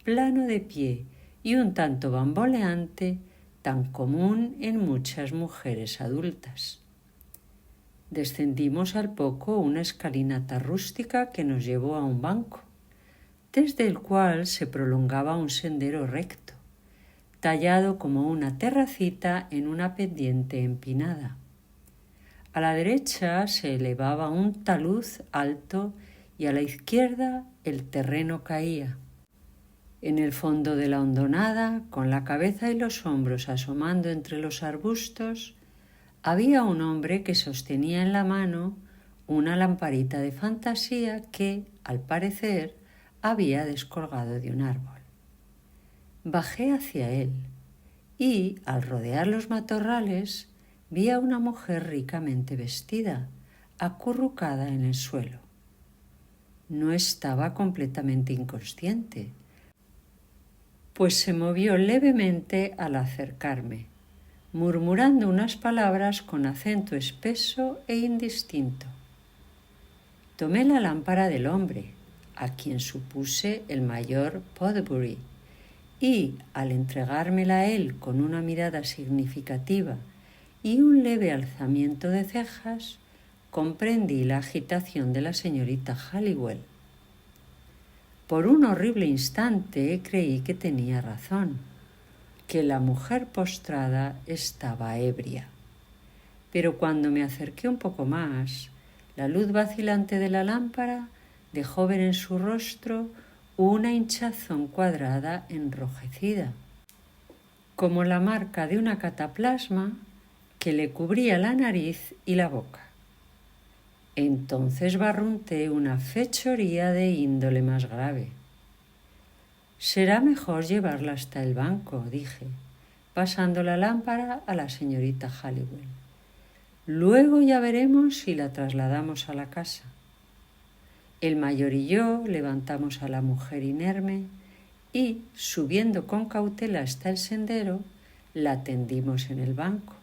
plano de pie y un tanto bamboleante, tan común en muchas mujeres adultas. Descendimos al poco una escalinata rústica que nos llevó a un banco, desde el cual se prolongaba un sendero recto, tallado como una terracita en una pendiente empinada. A la derecha se elevaba un talud alto y a la izquierda el terreno caía. En el fondo de la hondonada, con la cabeza y los hombros asomando entre los arbustos, había un hombre que sostenía en la mano una lamparita de fantasía que, al parecer, había descolgado de un árbol. Bajé hacia él y, al rodear los matorrales, vi a una mujer ricamente vestida, acurrucada en el suelo. No estaba completamente inconsciente, pues se movió levemente al acercarme, murmurando unas palabras con acento espeso e indistinto. Tomé la lámpara del hombre, a quien supuse el mayor Podbury, y, al entregármela a él con una mirada significativa y un leve alzamiento de cejas, comprendí la agitación de la señorita Halliwell. Por un horrible instante creí que tenía razón, que la mujer postrada estaba ebria. Pero cuando me acerqué un poco más, la luz vacilante de la lámpara dejó ver en su rostro una hinchazón cuadrada enrojecida, como la marca de una cataplasma que le cubría la nariz y la boca. Entonces barrunté una fechoría de índole más grave. «Será mejor llevarla hasta el banco», dije, pasando la lámpara a la señorita Halliwell. «Luego ya veremos si la trasladamos a la casa». El mayor y yo levantamos a la mujer inerme y, subiendo con cautela hasta el sendero, la tendimos en el banco.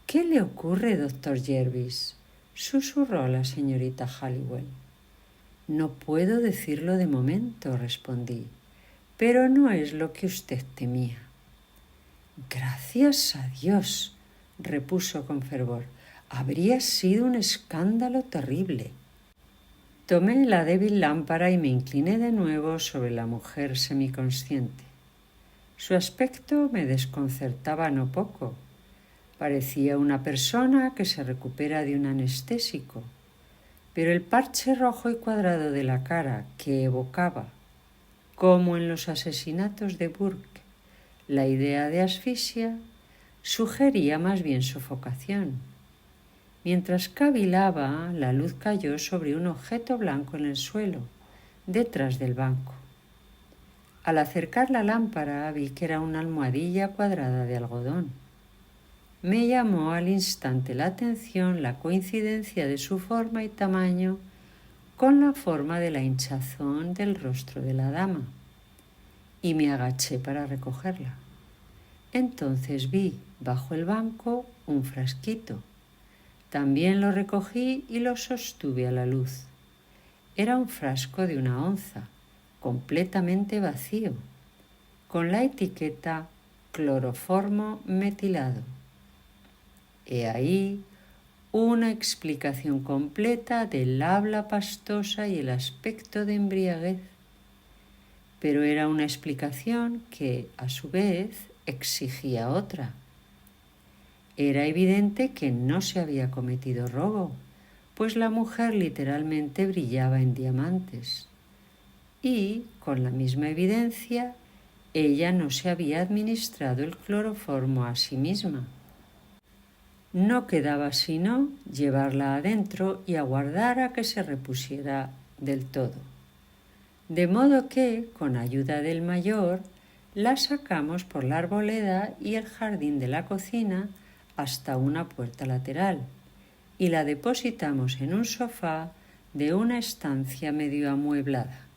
«¿Qué le ocurre, doctor Jervis?», susurró la señorita Halliwell. «No puedo decirlo de momento», respondí, «pero no es lo que usted temía». «Gracias a Dios», repuso con fervor, «habría sido un escándalo terrible». Tomé la débil lámpara y me incliné de nuevo sobre la mujer semiconsciente. Su aspecto me desconcertaba no poco. Parecía una persona que se recupera de un anestésico, pero el parche rojo y cuadrado de la cara que evocaba, como en los asesinatos de Burke, la idea de asfixia, sugería más bien sofocación. Mientras cavilaba, la luz cayó sobre un objeto blanco en el suelo, detrás del banco. Al acercar la lámpara vi que era una almohadilla cuadrada de algodón. Me llamó al instante la atención la coincidencia de su forma y tamaño con la forma de la hinchazón del rostro de la dama. y me agaché para recogerla. Entonces vi bajo el banco un frasquito. También lo recogí y lo sostuve a la luz. Era un frasco de 1 onza, completamente vacío, con la etiqueta cloroformo metilado. He ahí una explicación completa del habla pastosa y el aspecto de embriaguez. Pero era una explicación que, a su vez, exigía otra. Era evidente que no se había cometido robo, pues la mujer literalmente brillaba en diamantes. Y, con la misma evidencia, ella no se había administrado el cloroformo a sí misma. No quedaba sino llevarla adentro y aguardar a que se repusiera del todo. De modo que, con ayuda del mayor, la sacamos por la arboleda y el jardín de la cocina hasta una puerta lateral y la depositamos en un sofá de una estancia medio amueblada.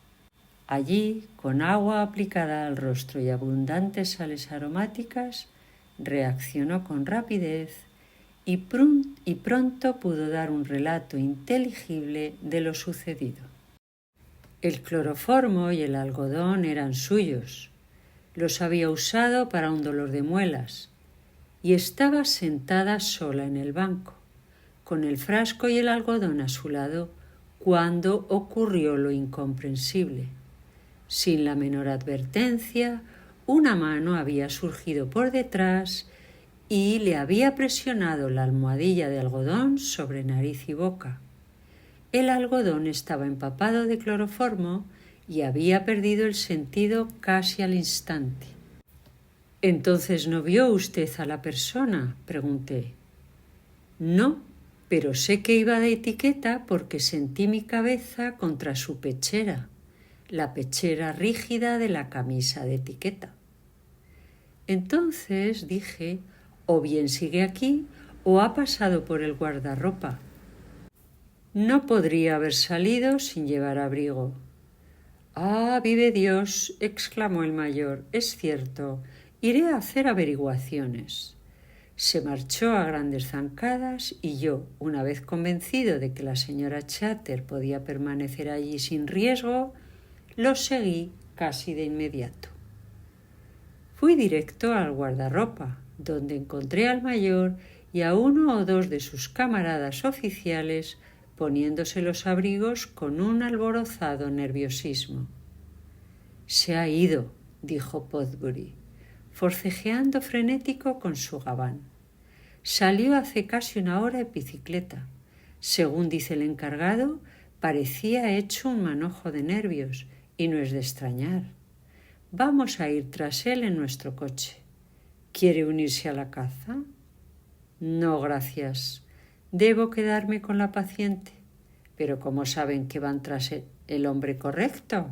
Allí, con agua aplicada al rostro y abundantes sales aromáticas, reaccionó con rapidez y pronto pudo dar un relato inteligible de lo sucedido. El cloroformo y el algodón eran suyos. Los había usado para un dolor de muelas y estaba sentada sola en el banco, con el frasco y el algodón a su lado, cuando ocurrió lo incomprensible. Sin la menor advertencia, una mano había surgido por detrás y le había presionado la almohadilla de algodón sobre nariz y boca. El algodón estaba empapado de cloroformo y había perdido el sentido casi al instante. «¿Entonces no vio usted a la persona?», pregunté. «No, pero sé que iba de etiqueta porque sentí mi cabeza contra su pechera, la pechera rígida de la camisa de etiqueta». Entonces dije, o bien sigue aquí o ha pasado por el guardarropa. No podría haber salido sin llevar abrigo. «Ah, vive Dios», exclamó el mayor, «es cierto, iré a hacer averiguaciones». Se marchó a grandes zancadas y yo, una vez convencido de que la señora Chater podía permanecer allí sin riesgo, lo seguí casi de inmediato. Fui directo al guardarropa, donde encontré al mayor y a 1 o 2 de sus camaradas oficiales poniéndose los abrigos con un alborozado nerviosismo. «Se ha ido», dijo Podbury, forcejeando frenético con su gabán. «Salió hace casi 1 hora en bicicleta. Según dice el encargado, parecía hecho un manojo de nervios, y no es de extrañar. Vamos a ir tras él en nuestro coche. ¿Quiere unirse a la caza?» «No, gracias. Debo quedarme con la paciente. Pero ¿cómo saben que van tras el hombre correcto?»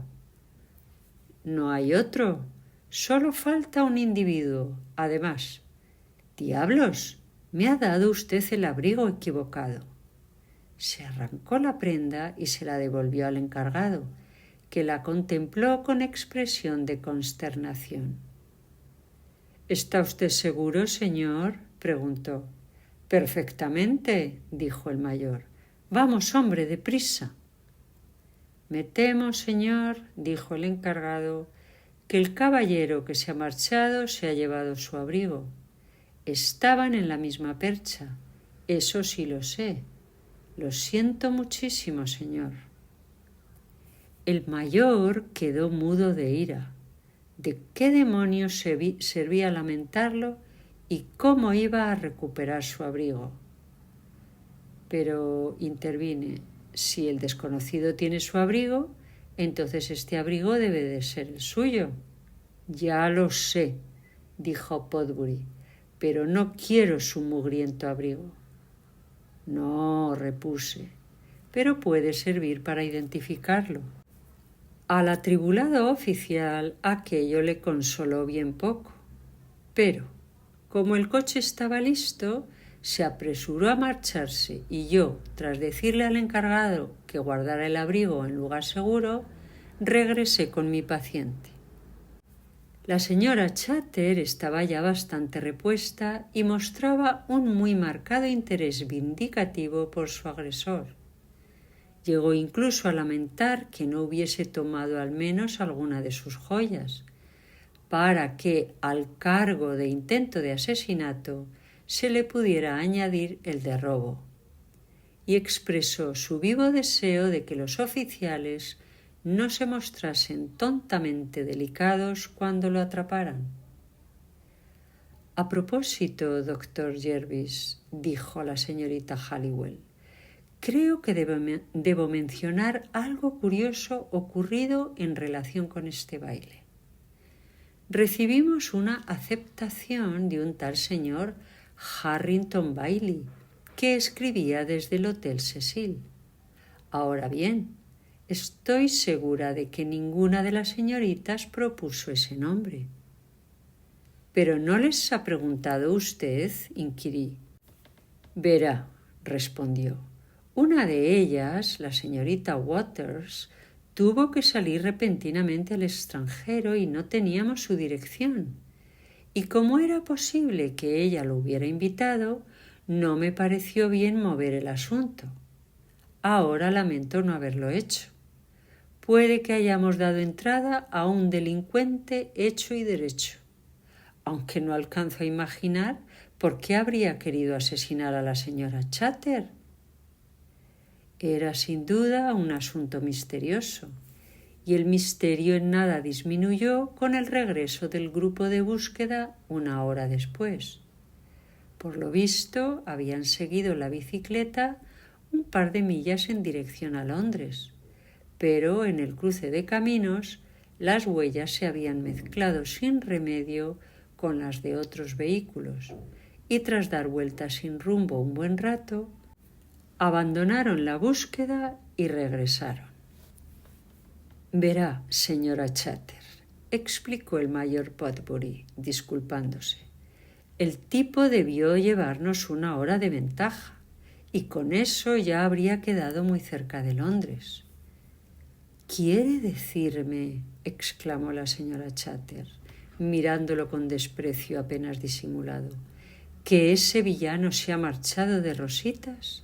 «No hay otro. Solo falta un individuo. Además, ¡diablos! Me ha dado usted el abrigo equivocado». Se arrancó la prenda y se la devolvió al encargado, que la contempló con expresión de consternación. «¿Está usted seguro, señor?», preguntó. «Perfectamente», dijo el mayor. «Vamos, hombre, deprisa». «Me temo, señor», dijo el encargado, «que el caballero que se ha marchado se ha llevado su abrigo. Estaban en la misma percha, eso sí lo sé. Lo siento muchísimo, señor». El mayor quedó mudo de ira. ¿De qué demonios servía lamentarlo y cómo iba a recuperar su abrigo? Pero intervine. Si el desconocido tiene su abrigo, entonces este abrigo debe de ser el suyo. «Ya lo sé», dijo Podbury, «pero no quiero su mugriento abrigo». «No», repuse, «pero puede servir para identificarlo». Al atribulado oficial aquello le consoló bien poco. Pero, como el coche estaba listo, se apresuró a marcharse y yo, tras decirle al encargado que guardara el abrigo en lugar seguro, regresé con mi paciente. La señora Chater estaba ya bastante repuesta y mostraba un muy marcado interés vindicativo por su agresor. Llegó incluso a lamentar que no hubiese tomado al menos alguna de sus joyas, para que al cargo de intento de asesinato se le pudiera añadir el de robo, y expresó su vivo deseo de que los oficiales no se mostrasen tontamente delicados cuando lo atraparan. A propósito, doctor Jervis, dijo la señorita Halliwell, creo que debo mencionar algo curioso ocurrido en relación con este baile. Recibimos una aceptación de un tal señor Harrington Bailey, que escribía desde el Hotel Cecil. Ahora bien, estoy segura de que ninguna de las señoritas propuso ese nombre. ¿Pero no les ha preguntado usted?, inquirí. Verá, respondió. Una de ellas, la señorita Waters, tuvo que salir repentinamente al extranjero y no teníamos su dirección. Y como era posible que ella lo hubiera invitado, no me pareció bien mover el asunto. Ahora lamento no haberlo hecho. Puede que hayamos dado entrada a un delincuente hecho y derecho, aunque no alcanzo a imaginar por qué habría querido asesinar a la señora Chater. Era sin duda un asunto misterioso, y el misterio en nada disminuyó con el regreso del grupo de búsqueda una hora después. Por lo visto, habían seguido la bicicleta un par de millas en dirección a Londres, pero en el cruce de caminos las huellas se habían mezclado sin remedio con las de otros vehículos, y tras dar vueltas sin rumbo un buen rato, abandonaron la búsqueda y regresaron. Verá, señora Chater, explicó el mayor Podbury, disculpándose. El tipo debió llevarnos una hora de ventaja, y con eso ya habría quedado muy cerca de Londres. ¿Quiere decirme?, exclamó la señora Chater, mirándolo con desprecio apenas disimulado, ¿que ese villano se ha marchado de rositas?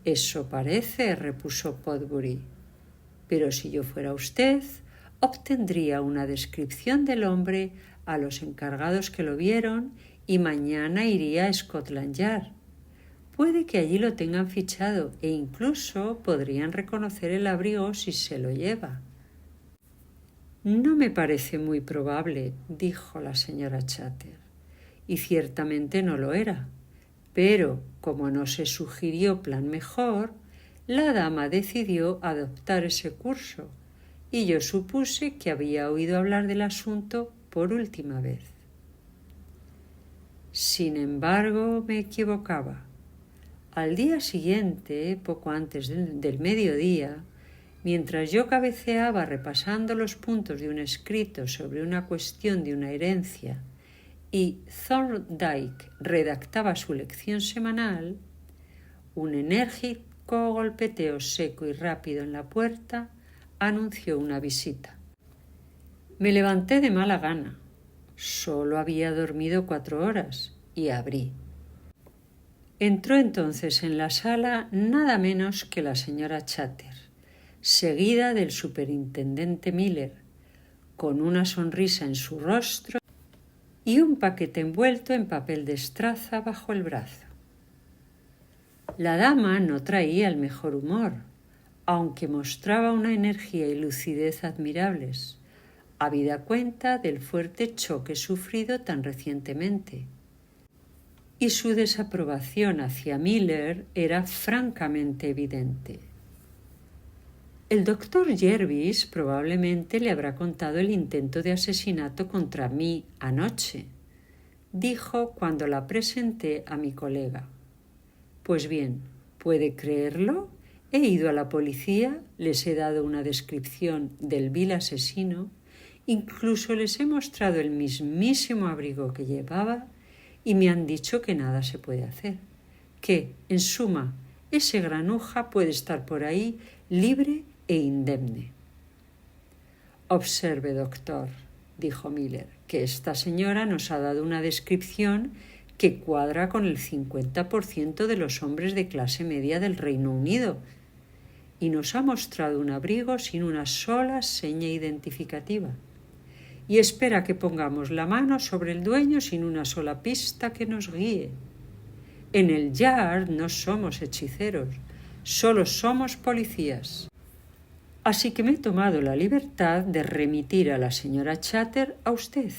Eso parece, repuso Podbury, pero si yo fuera usted, obtendría una descripción del hombre a los encargados que lo vieron y mañana iría a Scotland Yard. Puede que allí lo tengan fichado e incluso podrían reconocer el abrigo si se lo lleva. No me parece muy probable, dijo la señora Chater, y ciertamente no lo era. Pero, como no se sugirió plan mejor, la dama decidió adoptar ese curso, y yo supuse que había oído hablar del asunto por última vez. Sin embargo, me equivocaba. Al día siguiente, poco antes del mediodía, mientras yo cabeceaba repasando los puntos de un escrito sobre una cuestión de una herencia y Thorndyke redactaba su lección semanal, un enérgico golpeteo seco y rápido en la puerta anunció una visita. Me levanté de mala gana. Solo había dormido 4 horas y abrí. Entró entonces en la sala nada menos que la señora Chater, seguida del superintendente Miller, con una sonrisa en su rostro y un paquete envuelto en papel de estraza bajo el brazo. La dama no traía el mejor humor, aunque mostraba una energía y lucidez admirables, habida cuenta del fuerte choque sufrido tan recientemente. Y su desaprobación hacia Miller era francamente evidente. El doctor Jervis probablemente le habrá contado el intento de asesinato contra mí anoche, dijo cuando la presenté a mi colega. Pues bien, ¿puede creerlo? He ido a la policía, les he dado una descripción del vil asesino, incluso les he mostrado el mismísimo abrigo que llevaba y me han dicho que nada se puede hacer, que, en suma, ese granuja puede estar por ahí libre e indemne. Observe, doctor, dijo Miller, que esta señora nos ha dado una descripción que cuadra con el 50% de los hombres de clase media del Reino Unido y nos ha mostrado un abrigo sin una sola seña identificativa. Y espera que pongamos la mano sobre el dueño sin una sola pista que nos guíe. En el Yard no somos hechiceros, solo somos policías. Así que me he tomado la libertad de remitir a la señora Chater a usted.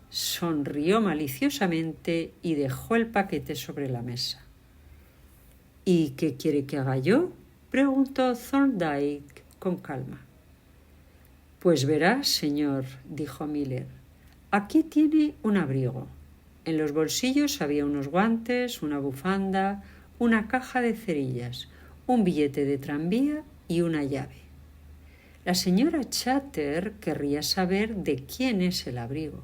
Sonrió maliciosamente y dejó el paquete sobre la mesa. ¿Y qué quiere que haga yo?, preguntó Thorndyke con calma. Pues verá, señor, dijo Miller, aquí tiene un abrigo. En los bolsillos había unos guantes, una bufanda, una caja de cerillas, un billete de tranvía y una llave. La señora Chater querría saber de quién es el abrigo.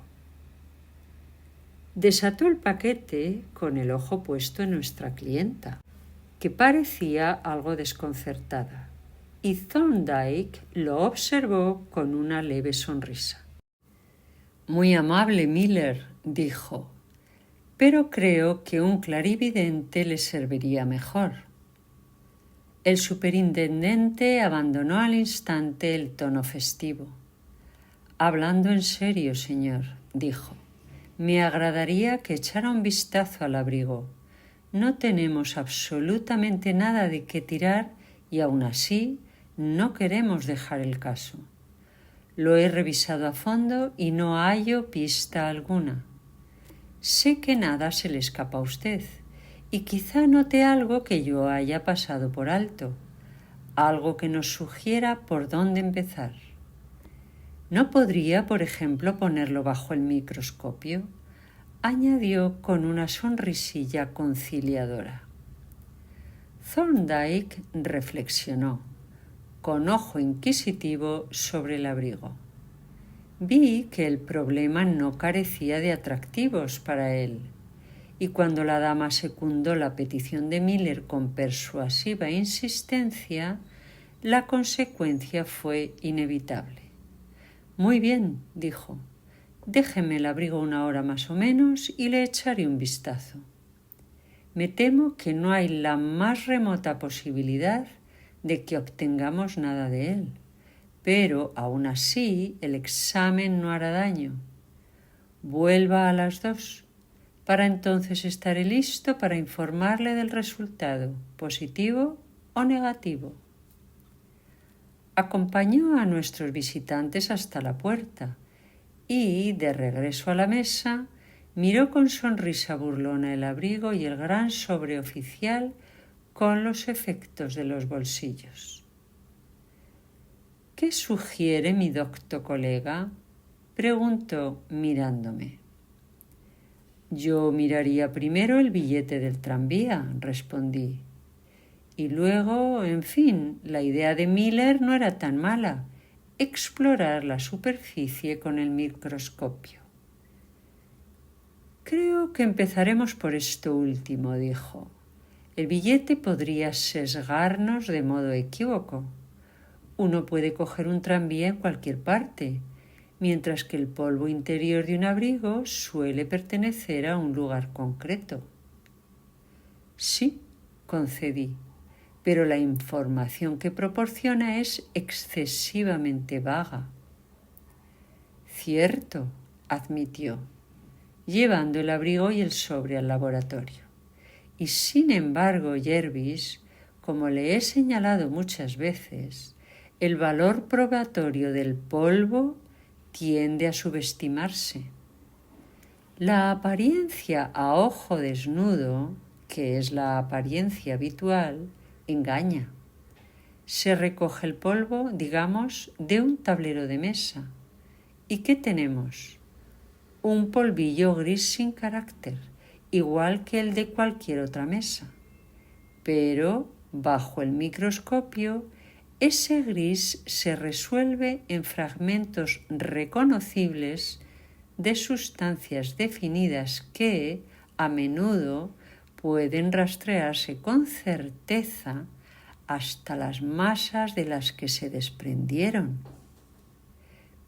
Desató el paquete con el ojo puesto en nuestra clienta, que parecía algo desconcertada, y Thorndyke lo observó con una leve sonrisa. Muy amable, Miller, dijo, pero creo que un clarividente le serviría mejor. El superintendente abandonó al instante el tono festivo. Hablando en serio, señor, dijo, me agradaría que echara un vistazo al abrigo. No tenemos absolutamente nada de qué tirar y aún así no queremos dejar el caso. Lo he revisado a fondo y no hallo pista alguna. Sé que nada se le escapa a usted y quizá note algo que yo haya pasado por alto, algo que nos sugiera por dónde empezar. ¿No podría, por ejemplo, ponerlo bajo el microscopio?, añadió con una sonrisilla conciliadora. Thorndyke reflexionó, con ojo inquisitivo, sobre el abrigo. Vi que el problema no carecía de atractivos para él, y cuando la dama secundó la petición de Miller con persuasiva insistencia, la consecuencia fue inevitable. Muy bien, dijo. Déjeme el abrigo una hora más o menos y le echaré un vistazo. Me temo que no hay la más remota posibilidad de que obtengamos nada de él, pero aún así el examen no hará daño. Vuelva a las 2. Para entonces estaré listo para informarle del resultado, positivo o negativo. Acompañó a nuestros visitantes hasta la puerta y, de regreso a la mesa, miró con sonrisa burlona el abrigo y el gran sobreoficial con los efectos de los bolsillos. ¿Qué sugiere mi docto colega?, preguntó mirándome. Yo miraría primero el billete del tranvía, respondí. Y luego, en fin, la idea de Miller no era tan mala, explorar la superficie con el microscopio. Creo que empezaremos por esto último, dijo. El billete podría sesgarnos de modo equívoco. Uno puede coger un tranvía en cualquier parte, mientras que el polvo interior de un abrigo suele pertenecer a un lugar concreto. Sí, concedí, pero la información que proporciona es excesivamente vaga. Cierto, admitió, llevando el abrigo y el sobre al laboratorio. Y sin embargo, Jervis, como le he señalado muchas veces, el valor probatorio del polvo tiende a subestimarse. La apariencia a ojo desnudo, que es la apariencia habitual, engaña. Se recoge el polvo, digamos, de un tablero de mesa. ¿Y qué tenemos? Un polvillo gris sin carácter, igual que el de cualquier otra mesa. Pero, bajo el microscopio, ese gris se resuelve en fragmentos reconocibles de sustancias definidas que, a menudo, pueden rastrearse con certeza hasta las masas de las que se desprendieron.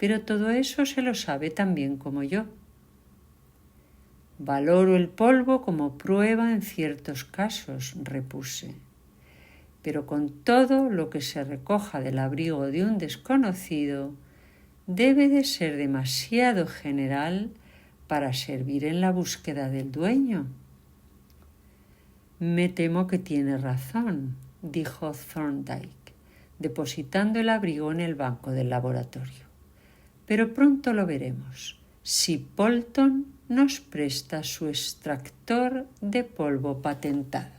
pero todo eso se lo sabe tan bien como yo. Valoro el polvo como prueba en ciertos casos, repuse, pero con todo lo que se recoja del abrigo de un desconocido, debe de ser demasiado general para servir en la búsqueda del dueño. Me temo que tiene razón, dijo Thorndyke, depositando el abrigo en el banco del laboratorio. Pero pronto lo veremos, si Polton nos presta su extractor de polvo patentado.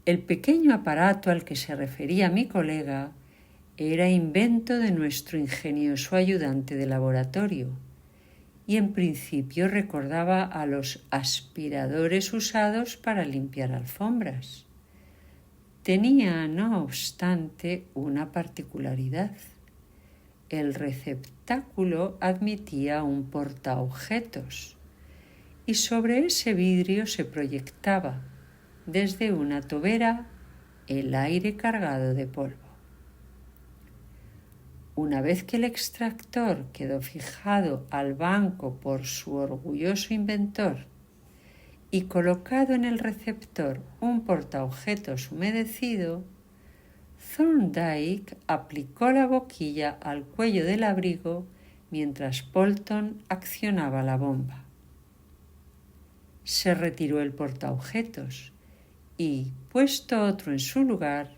El pequeño aparato al que se refería mi colega era invento de nuestro ingenioso ayudante de laboratorio y en principio recordaba a los aspiradores usados para limpiar alfombras. Tenía, no obstante, una particularidad. El receptáculo admitía un portaobjetos y sobre ese vidrio se proyectaba, desde una tobera, el aire cargado de polvo. Una vez que el extractor quedó fijado al banco por su orgulloso inventor y colocado en el receptor un portaobjetos humedecido, Thorndyke aplicó la boquilla al cuello del abrigo mientras Polton accionaba la bomba. Se retiró el portaobjetos y, puesto otro en su lugar,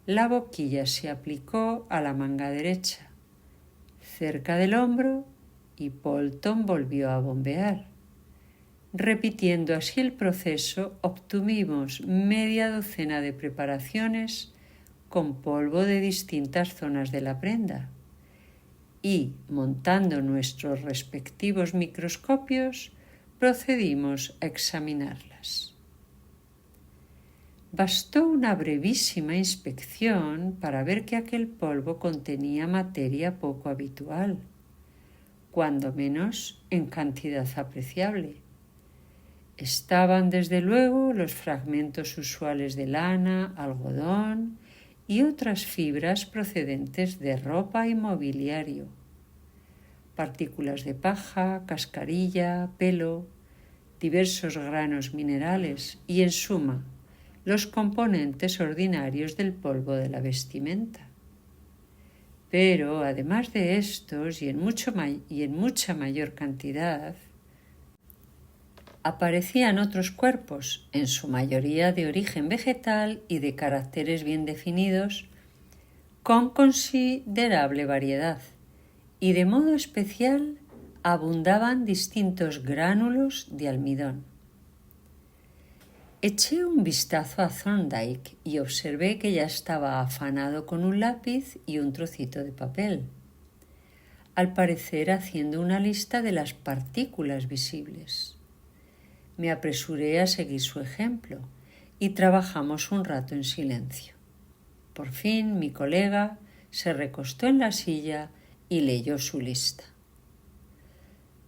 la boquilla se aplicó a la manga derecha, cerca del hombro, y Polton volvió a bombear. Repitiendo así el proceso, obtuvimos media docena de preparaciones con polvo de distintas zonas de la prenda y, montando nuestros respectivos microscopios, procedimos a examinarlas. Bastó una brevísima inspección para ver que aquel polvo contenía materia poco habitual, cuando menos en cantidad apreciable. Estaban desde luego los fragmentos usuales de lana, algodón y otras fibras procedentes de ropa y mobiliario, partículas de paja, cascarilla, pelo, diversos granos minerales y, en suma, los componentes ordinarios del polvo de la vestimenta. Pero, además de estos, y en mucha mayor cantidad, aparecían otros cuerpos, en su mayoría de origen vegetal y de caracteres bien definidos, con considerable variedad, y de modo especial abundaban distintos gránulos de almidón. Eché un vistazo a Thorndyke y observé que ya estaba afanado con un lápiz y un trocito de papel, al parecer haciendo una lista de las partículas visibles. Me apresuré a seguir su ejemplo y trabajamos un rato en silencio. Por fin mi colega se recostó en la silla y leyó su lista.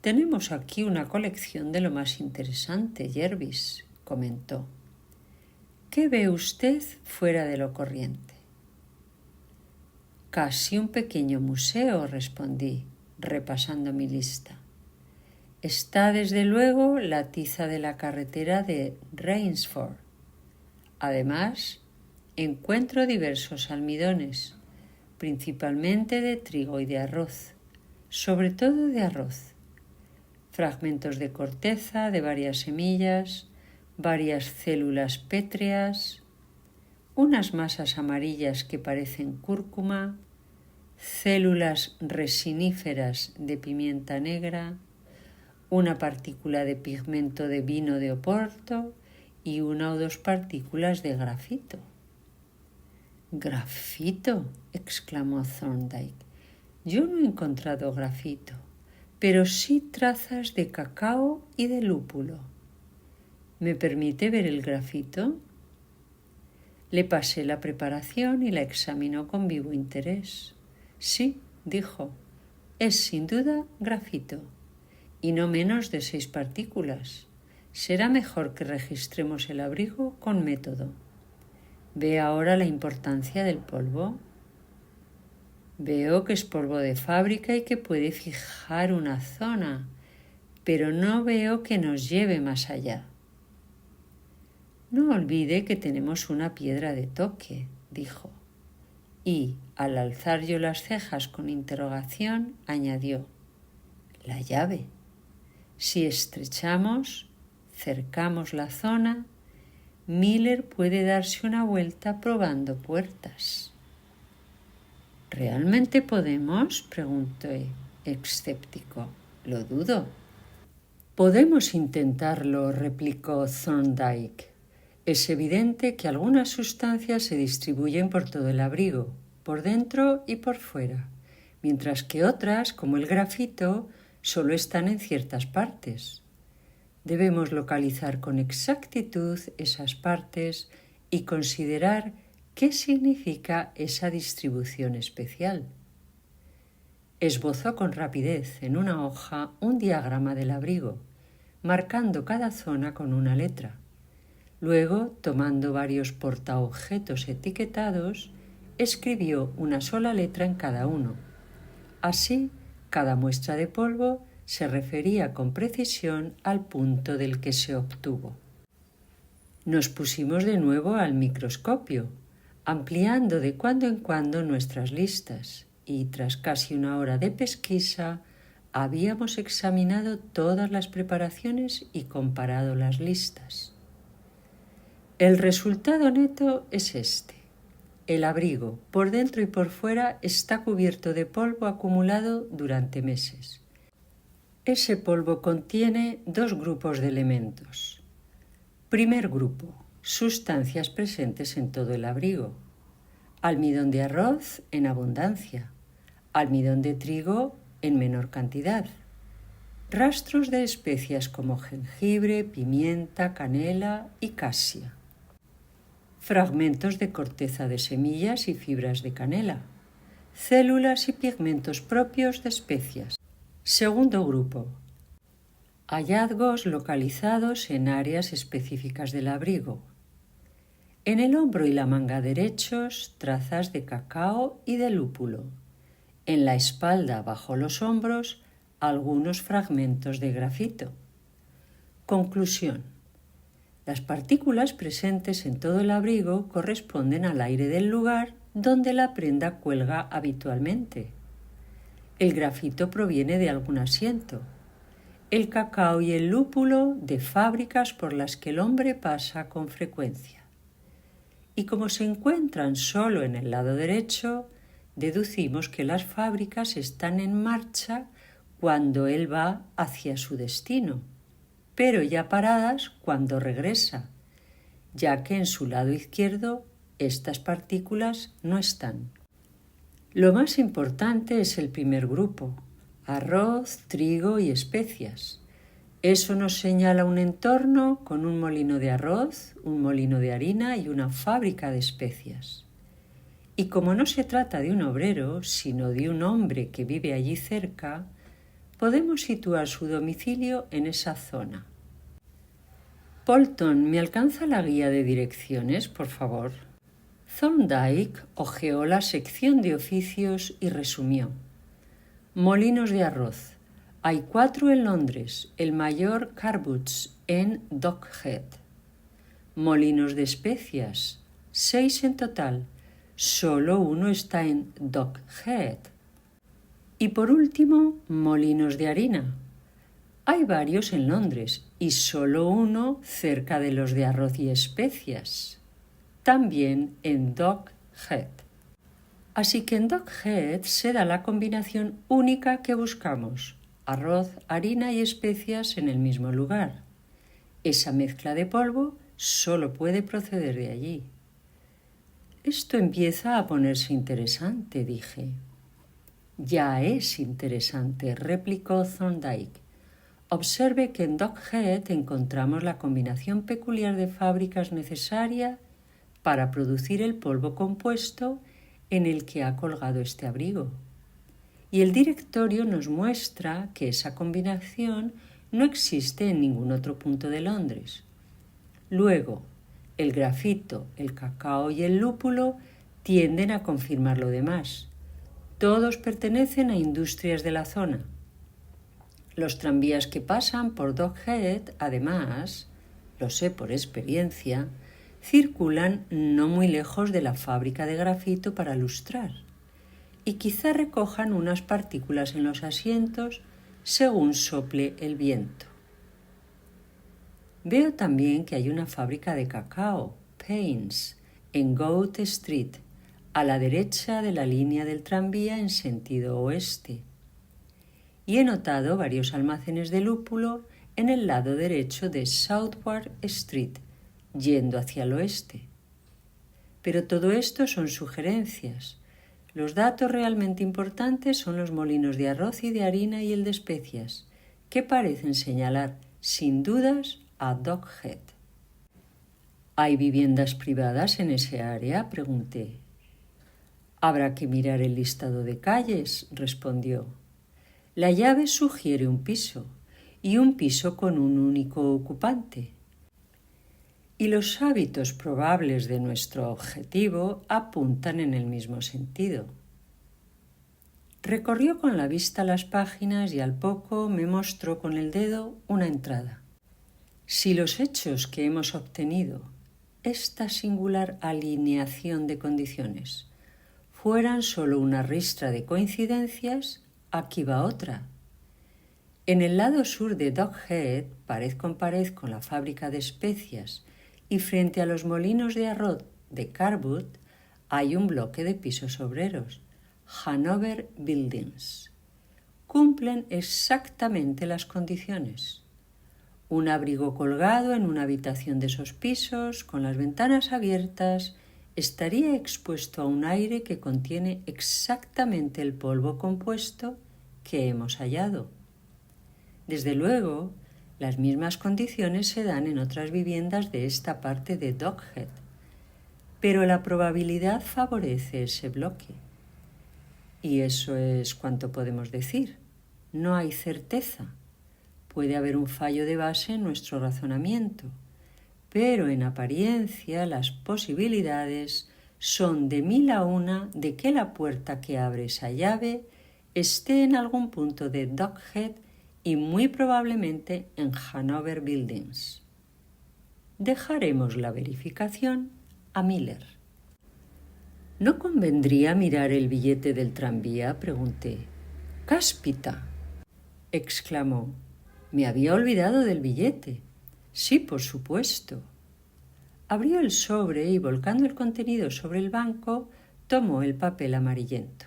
«Tenemos aquí una colección de lo más interesante, Jervis», comentó. «¿Qué ve usted fuera de lo corriente?» «Casi un pequeño museo», respondí, repasando mi lista. «Está desde luego la tiza de la carretera de Rainsford. Además, encuentro diversos almidones, principalmente de trigo y de arroz, sobre todo de arroz, fragmentos de corteza de varias semillas, varias células pétreas, unas masas amarillas que parecen cúrcuma, células resiníferas de pimienta negra, una partícula de pigmento de vino de Oporto y una o dos partículas de grafito». «¿Grafito?», exclamó Thorndyke. «Yo no he encontrado grafito, pero sí trazas de cacao y de lúpulo. ¿Me permite ver el grafito?». Le pasé la preparación y la examinó con vivo interés. «Sí», dijo, «es sin duda grafito, y no menos de 6 partículas. Será mejor que registremos el abrigo con método. ¿Ve ahora la importancia del polvo?». Veo que es polvo de fábrica y que puede fijar una zona, pero no veo que nos lleve más allá. No olvide que tenemos una piedra de toque, dijo. Y, al alzar yo las cejas con interrogación, añadió: la llave. Si estrechamos, cercamos la zona, Miller puede darse una vuelta probando puertas. ¿Realmente podemos?, pregunté, escéptico. Lo dudo. Podemos intentarlo, replicó Thorndyke. Es evidente que algunas sustancias se distribuyen por todo el abrigo, por dentro y por fuera, mientras que otras, como el grafito, solo están en ciertas partes. Debemos localizar con exactitud esas partes y considerar qué significa esa distribución especial. Esbozó con rapidez en una hoja un diagrama del abrigo, marcando cada zona con una letra. Luego, tomando varios portaobjetos etiquetados, escribió una sola letra en cada uno. Así, cada muestra de polvo se refería con precisión al punto del que se obtuvo. Nos pusimos de nuevo al microscopio, ampliando de cuando en cuando nuestras listas, y tras casi una hora de pesquisa, habíamos examinado todas las preparaciones y comparado las listas. El resultado neto es este. El abrigo, por dentro y por fuera, está cubierto de polvo acumulado durante meses. Ese polvo contiene dos grupos de elementos. Primer grupo, sustancias presentes en todo el abrigo. Almidón de arroz en abundancia, almidón de trigo en menor cantidad. Rastros de especias como jengibre, pimienta, canela y casia. Fragmentos de corteza de semillas y fibras de canela. Células y pigmentos propios de especias. Segundo grupo. Hallazgos localizados en áreas específicas del abrigo. En el hombro y la manga derechos, trazas de cacao y de lúpulo. En la espalda, bajo los hombros, algunos fragmentos de grafito. Conclusión. Las partículas presentes en todo el abrigo corresponden al aire del lugar donde la prenda cuelga habitualmente. El grafito proviene de algún asiento. El cacao y el lúpulo de fábricas por las que el hombre pasa con frecuencia. Y como se encuentran solo en el lado derecho, deducimos que las fábricas están en marcha cuando él va hacia su destino, pero ya paradas cuando regresa, ya que en su lado izquierdo estas partículas no están. Lo más importante es el primer grupo, arroz, trigo y especias. Eso nos señala un entorno con un molino de arroz, un molino de harina y una fábrica de especias. Y como no se trata de un obrero, sino de un hombre que vive allí cerca, podemos situar su domicilio en esa zona. Polton, ¿me alcanza la guía de direcciones, por favor? Thorndyke hojeó la sección de oficios y resumió. Molinos de arroz. Hay 4 en Londres, el mayor Carbuts en Dockhead. Molinos de especias. 6 en total. Solo uno está en Dockhead. Y por último, molinos de harina. Hay varios en Londres y solo uno cerca de los de arroz y especias. También en Dockhead. Así que en Dockhead se da la combinación única que buscamos: arroz, harina y especias en el mismo lugar. Esa mezcla de polvo solo puede proceder de allí. Esto empieza a ponerse interesante, dije. Ya es interesante, replicó Thorndyke. Observe que en Dockhead encontramos la combinación peculiar de fábricas necesaria para producir el polvo compuesto en el que ha colgado este abrigo. Y el directorio nos muestra que esa combinación no existe en ningún otro punto de Londres. Luego, el grafito, el cacao y el lúpulo tienden a confirmar lo demás. Todos pertenecen a industrias de la zona. Los tranvías que pasan por Dockhead, además, lo sé por experiencia, circulan no muy lejos de la fábrica de grafito para lustrar y quizá recojan unas partículas en los asientos según sople el viento. Veo también que hay una fábrica de cacao, Payne's, en Goat Street, a la derecha de la línea del tranvía en sentido oeste. Y he notado varios almacenes de lúpulo en el lado derecho de Southwark Street, yendo hacia el oeste. Pero todo esto son sugerencias. Los datos realmente importantes son los molinos de arroz y de harina y el de especias, que parecen señalar, sin dudas, a Dockhead. ¿Hay viviendas privadas en ese área?, pregunté. Habrá que mirar el listado de calles, respondió. La llave sugiere un piso, y un piso con un único ocupante. Y los hábitos probables de nuestro objetivo apuntan en el mismo sentido. Recorrió con la vista las páginas y al poco me mostró con el dedo una entrada. Si los hechos que hemos obtenido, esta singular alineación de condiciones, fueran solo una ristra de coincidencias, aquí va otra. En el lado sur de Dockhead, pared con pared con la fábrica de especias y frente a los molinos de arroz de Carwood, hay un bloque de pisos obreros, Hanover Buildings. Cumplen exactamente las condiciones. Un abrigo colgado en una habitación de esos pisos, con las ventanas abiertas, estaría expuesto a un aire que contiene exactamente el polvo compuesto que hemos hallado. Desde luego, las mismas condiciones se dan en otras viviendas de esta parte de Dockhead, pero la probabilidad favorece ese bloque. Y eso es cuanto podemos decir. No hay certeza. Puede haber un fallo de base en nuestro razonamiento, pero en apariencia las posibilidades son de 1000 a 1 de que la puerta que abre esa llave esté en algún punto de Dockhead y muy probablemente en Hanover Buildings. Dejaremos la verificación a Miller. ¿No convendría mirar el billete del tranvía?, pregunté. ¡Cáspita!, exclamó. Me había olvidado del billete. Sí, por supuesto. Abrió el sobre y, volcando el contenido sobre el banco, tomó el papel amarillento.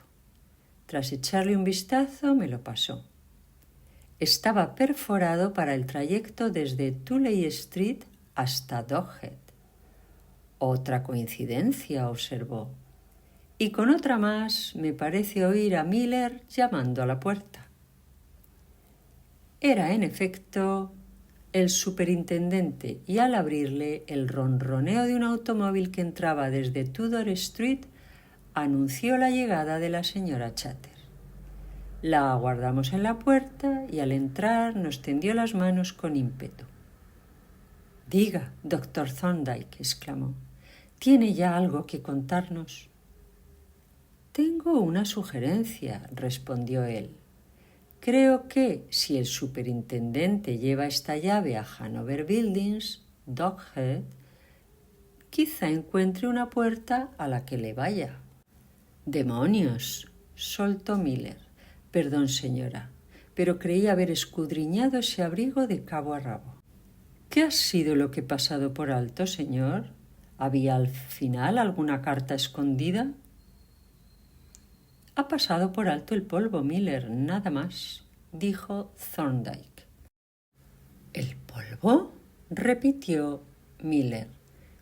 Tras echarle un vistazo, me lo pasó. Estaba perforado para el trayecto desde Tooley Street hasta Dockhead. Otra coincidencia, observó. Y con otra más me parece oír a Miller llamando a la puerta. Era, en efecto, el superintendente y al abrirle el ronroneo de un automóvil que entraba desde Tudor Street anunció la llegada de la señora Chater. La aguardamos en la puerta y al entrar nos tendió las manos con ímpetu. «Diga, doctor Thorndyke», exclamó, «¿tiene ya algo que contarnos?» «Tengo una sugerencia», respondió él. «Creo que, si el superintendente lleva esta llave a Hanover Buildings, Dockhead, quizá encuentre una puerta a la que le vaya». «¡Demonios!», soltó Miller. «Perdón, señora, pero creí haber escudriñado ese abrigo de cabo a rabo». «¿Qué ha sido lo que he pasado por alto, señor? ¿Había al final alguna carta escondida?» «Ha pasado por alto el polvo, Miller, nada más», dijo Thorndyke. «¿El polvo?», repitió Miller,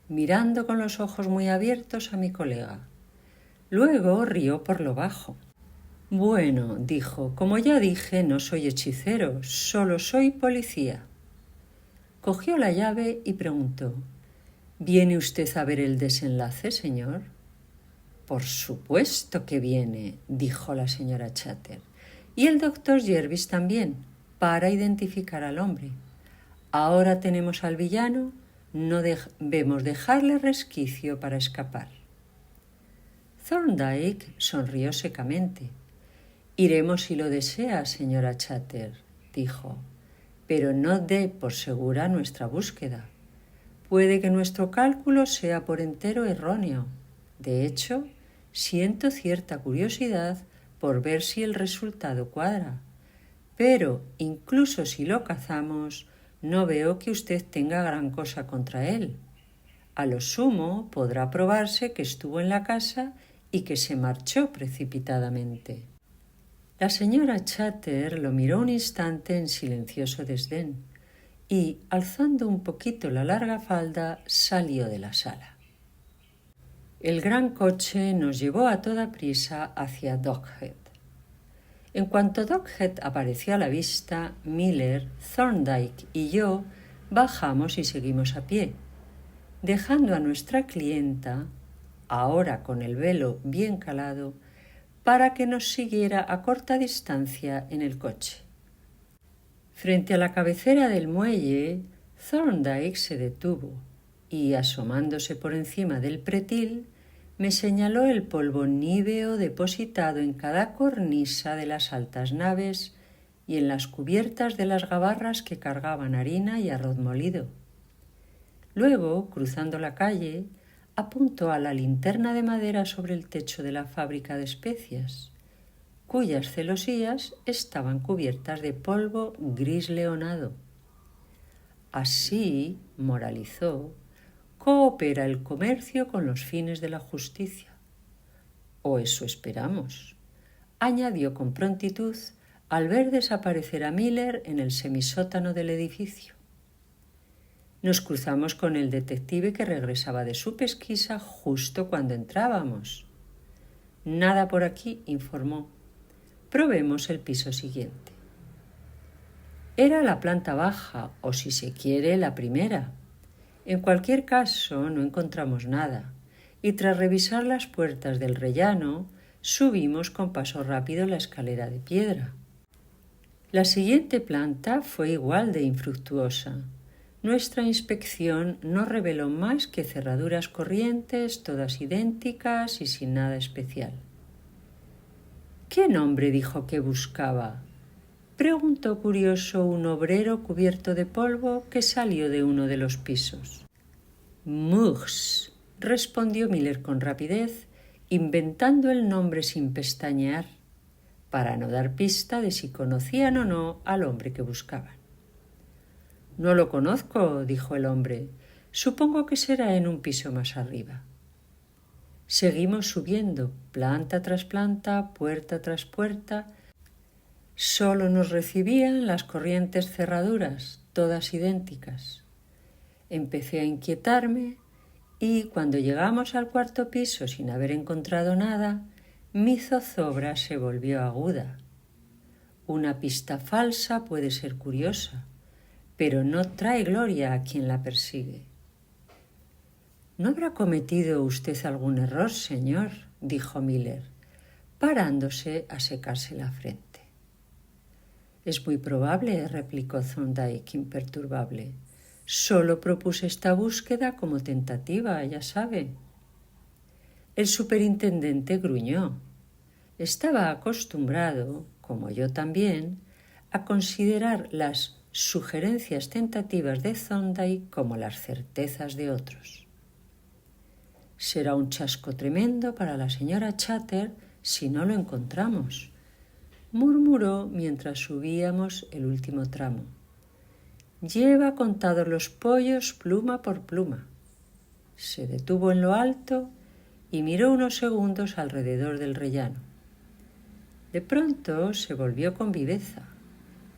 mirando con los ojos muy abiertos a mi colega. Luego rió por lo bajo. «Bueno», dijo, «como ya dije, no soy hechicero, solo soy policía». Cogió la llave y preguntó, «¿Viene usted a ver el desenlace, señor?» «Por supuesto que viene», dijo la señora Chater, «y el doctor Jervis también, para identificar al hombre. Ahora tenemos al villano, no debemos dejarle resquicio para escapar». Thorndyke sonrió secamente. Iremos si lo desea, señora Chatter, dijo, pero no dé por segura nuestra búsqueda. Puede que nuestro cálculo sea por entero erróneo. De hecho, siento cierta curiosidad por ver si el resultado cuadra. Pero, incluso si lo cazamos, no veo que usted tenga gran cosa contra él. A lo sumo podrá probarse que estuvo en la casa y que se marchó precipitadamente. La señora Chatter lo miró un instante en silencioso desdén y, alzando un poquito la larga falda, salió de la sala. El gran coche nos llevó a toda prisa hacia Dockhead. En cuanto Dockhead apareció a la vista, Miller, Thorndyke y yo bajamos y seguimos a pie, dejando a nuestra clienta, ahora con el velo bien calado, para que nos siguiera a corta distancia en el coche. Frente a la cabecera del muelle, Thorndyke se detuvo y, asomándose por encima del pretil, me señaló el polvo níveo depositado en cada cornisa de las altas naves y en las cubiertas de las gabarras que cargaban harina y arroz molido. Luego, cruzando la calle, apuntó a la linterna de madera sobre el techo de la fábrica de especias, cuyas celosías estaban cubiertas de polvo gris leonado. Así, moralizó, coopera el comercio con los fines de la justicia. O eso esperamos, añadió con prontitud al ver desaparecer a Miller en el semisótano del edificio. Nos cruzamos con el detective que regresaba de su pesquisa justo cuando entrábamos. Nada por aquí, informó. Probemos el piso siguiente. Era la planta baja, o si se quiere, la primera. En cualquier caso, no encontramos nada, y tras revisar las puertas del rellano, subimos con paso rápido la escalera de piedra. La siguiente planta fue igual de infructuosa. Nuestra inspección no reveló más que cerraduras corrientes, todas idénticas y sin nada especial. ¿Qué nombre dijo que buscaba?, preguntó curioso un obrero cubierto de polvo que salió de uno de los pisos. Muggs, respondió Miller con rapidez, inventando el nombre sin pestañear, para no dar pista de si conocían o no al hombre que buscaban. No lo conozco, dijo el hombre. Supongo que será en un piso más arriba. Seguimos subiendo, planta tras planta, puerta tras puerta. Solo nos recibían las corrientes cerraduras, todas idénticas. Empecé a inquietarme y, cuando llegamos al cuarto piso sin haber encontrado nada, mi zozobra se volvió aguda. Una pista falsa puede ser curiosa, pero no trae gloria a quien la persigue. ¿No habrá cometido usted algún error, señor?, dijo Miller, parándose a secarse la frente. Es muy probable, replicó Thorndyke imperturbable. Solo propuse esta búsqueda como tentativa, ya sabe. El superintendente gruñó. Estaba acostumbrado, como yo también, a considerar las sugerencias tentativas de Thorndyke como las certezas de otros. Será un chasco tremendo para la señora Chatter si no lo encontramos, murmuró mientras subíamos el último tramo. Lleva contados los pollos pluma por pluma. Se detuvo en lo alto y miró unos segundos alrededor del rellano. De pronto se volvió con viveza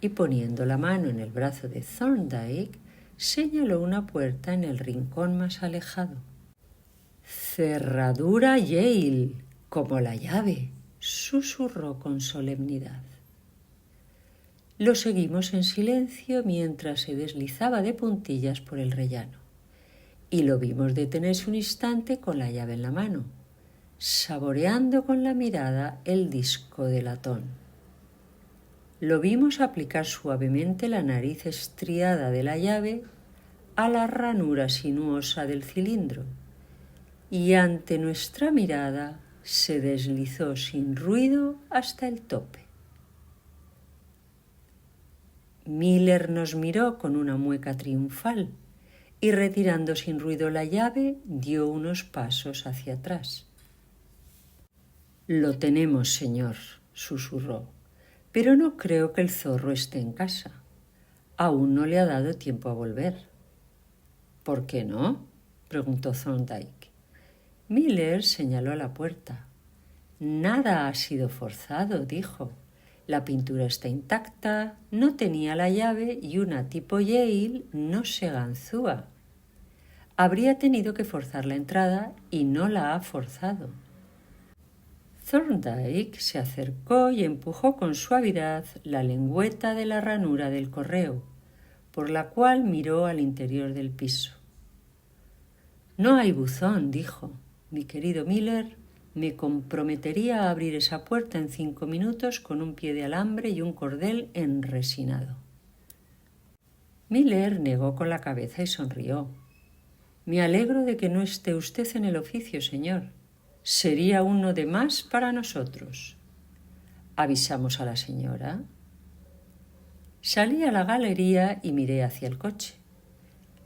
y, poniendo la mano en el brazo de Thorndyke, señaló una puerta en el rincón más alejado. «Cerradura Yale, como la llave», susurró con solemnidad. Lo seguimos en silencio mientras se deslizaba de puntillas por el rellano, y lo vimos detenerse un instante con la llave en la mano, saboreando con la mirada el disco de latón. Lo vimos aplicar suavemente la nariz estriada de la llave a la ranura sinuosa del cilindro, y ante nuestra mirada se deslizó sin ruido hasta el tope. Miller nos miró con una mueca triunfal y, retirando sin ruido la llave, dio unos pasos hacia atrás. «Lo tenemos, señor», susurró, «pero no creo que el zorro esté en casa. Aún no le ha dado tiempo a volver». «¿Por qué no?», preguntó Thorndyke. Miller señaló a la puerta. «Nada ha sido forzado», dijo. «La pintura está intacta, no tenía la llave y una tipo Yale no se ganzúa. Habría tenido que forzar la entrada y no la ha forzado». Thorndyke se acercó y empujó con suavidad la lengüeta de la ranura del correo, por la cual miró al interior del piso. «No hay buzón», dijo. «Mi querido Miller, me comprometería a abrir esa puerta en 5 minutos con un pie de alambre y un cordel enresinado». Miller negó con la cabeza y sonrió. «Me alegro de que no esté usted en el oficio, señor. Sería uno de más para nosotros». «¿Avisamos a la señora?» Salí a la galería y miré hacia el coche.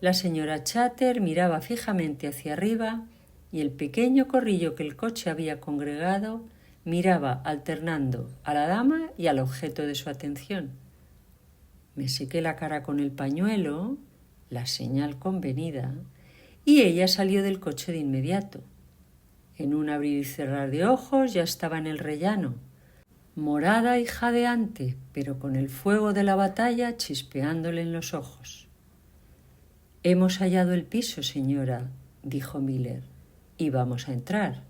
La señora Chater miraba fijamente hacia arriba y el pequeño corrillo que el coche había congregado miraba alternando a la dama y al objeto de su atención. Me sequé la cara con el pañuelo, la señal convenida, y ella salió del coche de inmediato. En un abrir y cerrar de ojos ya estaba en el rellano, morada y jadeante, pero con el fuego de la batalla chispeándole en los ojos. «Hemos hallado el piso, señora», dijo Miller, «y vamos a entrar.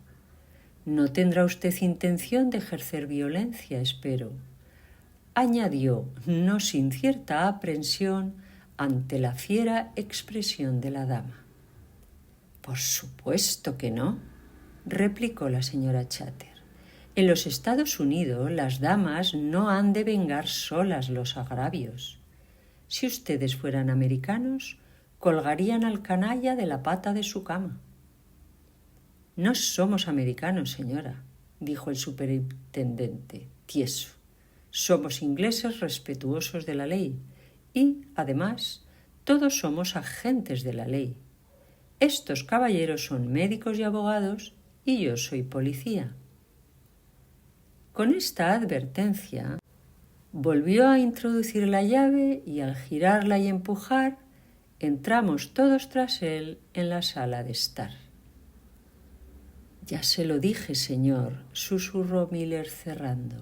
No tendrá usted intención de ejercer violencia, espero», añadió, no sin cierta aprensión ante la fiera expresión de la dama. «Por supuesto que no», replicó la señora Chater. «En los Estados Unidos las damas no han de vengar solas los agravios. Si ustedes fueran americanos, colgarían al canalla de la pata de su cama». «No somos americanos, señora», dijo el superintendente, tieso. «Somos ingleses respetuosos de la ley y, además, todos somos agentes de la ley. Estos caballeros son médicos y abogados y yo soy policía». Con esta advertencia, volvió a introducir la llave y al girarla y empujar, entramos todos tras él en la sala de estar. «Ya se lo dije, señor», susurró Miller cerrando.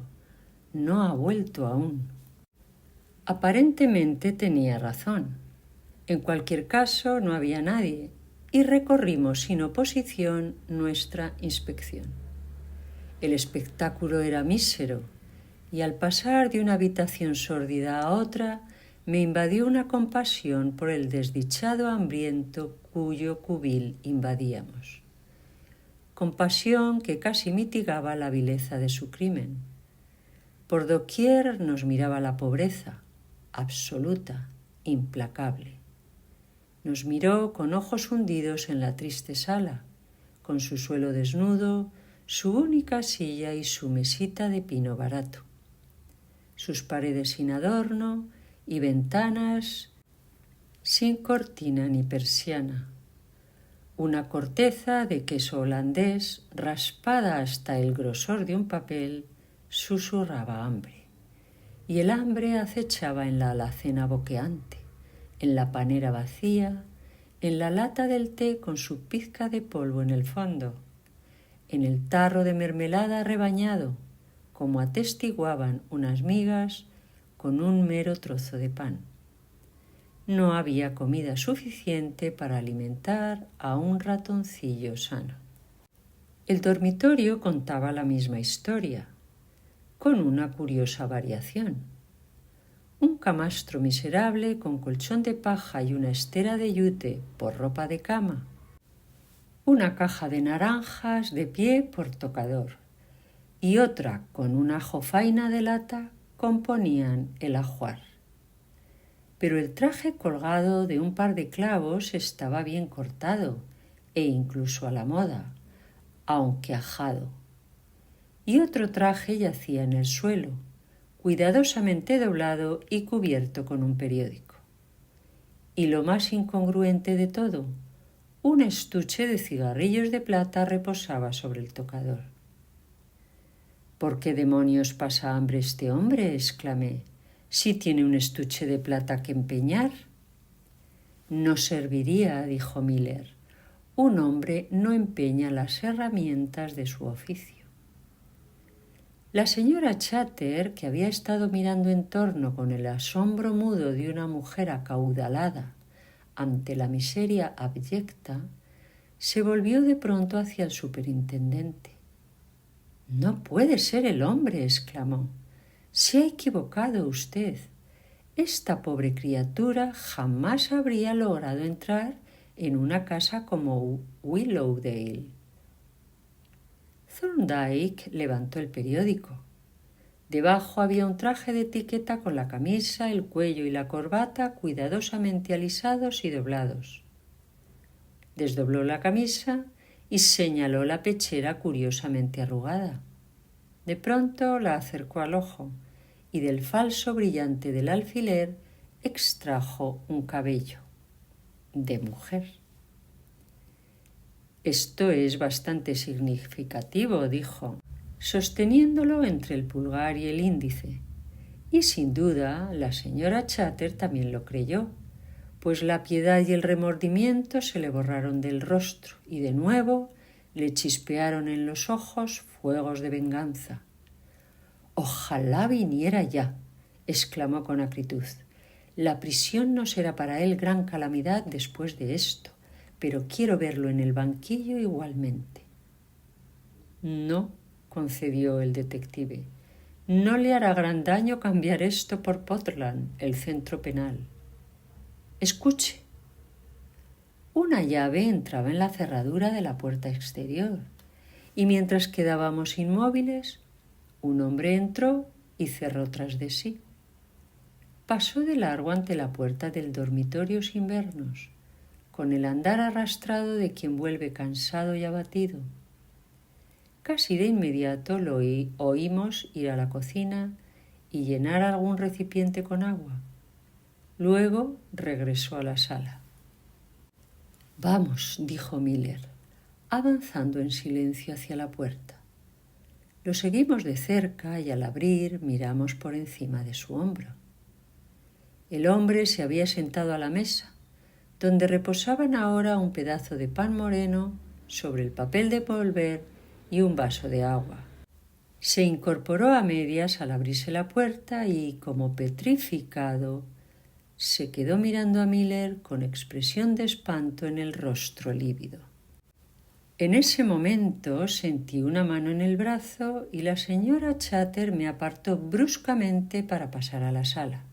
«No ha vuelto aún». Aparentemente tenía razón. En cualquier caso, no había nadie y recorrimos sin oposición nuestra inspección. El espectáculo era mísero y al pasar de una habitación sórdida a otra me invadió una compasión por el desdichado hambriento cuyo cubil invadíamos. Compasión que casi mitigaba la vileza de su crimen. Por doquier nos miraba la pobreza, absoluta, implacable. Nos miró con ojos hundidos en la triste sala, con su suelo desnudo, su única silla y su mesita de pino barato, sus paredes sin adorno y ventanas sin cortina ni persiana. Una corteza de queso holandés, raspada hasta el grosor de un papel, susurraba hambre. Y el hambre acechaba en la alacena boqueante, en la panera vacía, en la lata del té con su pizca de polvo en el fondo, en el tarro de mermelada rebañado, como atestiguaban unas migas con un mero trozo de pan. No había comida suficiente para alimentar a un ratoncillo sano. El dormitorio contaba la misma historia, con una curiosa variación. Un camastro miserable con colchón de paja y una estera de yute por ropa de cama. Una caja de naranjas de pie por tocador y otra con una jofaina de lata componían el ajuar. Pero el traje colgado de un par de clavos estaba bien cortado e incluso a la moda, aunque ajado. Y otro traje yacía en el suelo, cuidadosamente doblado y cubierto con un periódico. Y lo más incongruente de todo, un estuche de cigarrillos de plata reposaba sobre el tocador. ¿Por qué demonios pasa hambre este hombre?, exclamé. Si tiene un estuche de plata que empeñar. No serviría, dijo Miller. Un hombre no empeña las herramientas de su oficio. La señora Chater, que había estado mirando en torno con el asombro mudo de una mujer acaudalada ante la miseria abyecta, se volvió de pronto hacia el superintendente. «No puede ser el hombre», exclamó. «Se ha equivocado usted. Esta pobre criatura jamás habría logrado entrar en una casa como Willowdale». Thorndyke levantó el periódico. Debajo había un traje de etiqueta con la camisa, el cuello y la corbata cuidadosamente alisados y doblados. Desdobló la camisa y señaló la pechera curiosamente arrugada. De pronto la acercó al ojo y del falso brillante del alfiler extrajo un cabello de mujer. «Esto es bastante significativo», dijo, sosteniéndolo entre el pulgar y el índice. Y sin duda la señora Chater también lo creyó, pues la piedad y el remordimiento se le borraron del rostro y de nuevo le chispearon en los ojos fuegos de venganza. «Ojalá viniera ya», exclamó con acritud. «La prisión no será para él gran calamidad después de esto, pero quiero verlo en el banquillo igualmente». «No», concedió el detective, «no le hará gran daño cambiar esto por Portland, el centro penal». «Escuche». Una llave entraba en la cerradura de la puerta exterior, y mientras quedábamos inmóviles, un hombre entró y cerró tras de sí. Pasó de largo ante la puerta del dormitorio sin vernos, con el andar arrastrado de quien vuelve cansado y abatido. Casi de inmediato lo oímos ir a la cocina y llenar algún recipiente con agua. Luego regresó a la sala. «Vamos», dijo Miller, avanzando en silencio hacia la puerta. Lo seguimos de cerca y al abrir miramos por encima de su hombro. El hombre se había sentado a la mesa, donde reposaban ahora un pedazo de pan moreno sobre el papel de envolver y un vaso de agua. Se incorporó a medias al abrirse la puerta y, como petrificado, se quedó mirando a Miller con expresión de espanto en el rostro lívido. En ese momento sentí una mano en el brazo y la señora Chater me apartó bruscamente para pasar a la sala.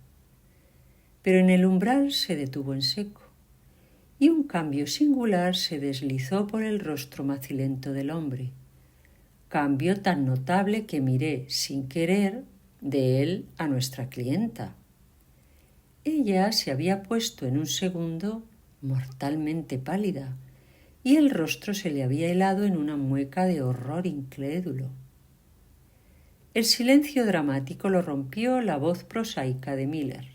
Pero en el umbral se detuvo en seco y un cambio singular se deslizó por el rostro macilento del hombre. Cambio tan notable que miré, sin querer, de él a nuestra clienta. Ella se había puesto en un segundo mortalmente pálida y el rostro se le había helado en una mueca de horror incrédulo. El silencio dramático lo rompió la voz prosaica de Miller.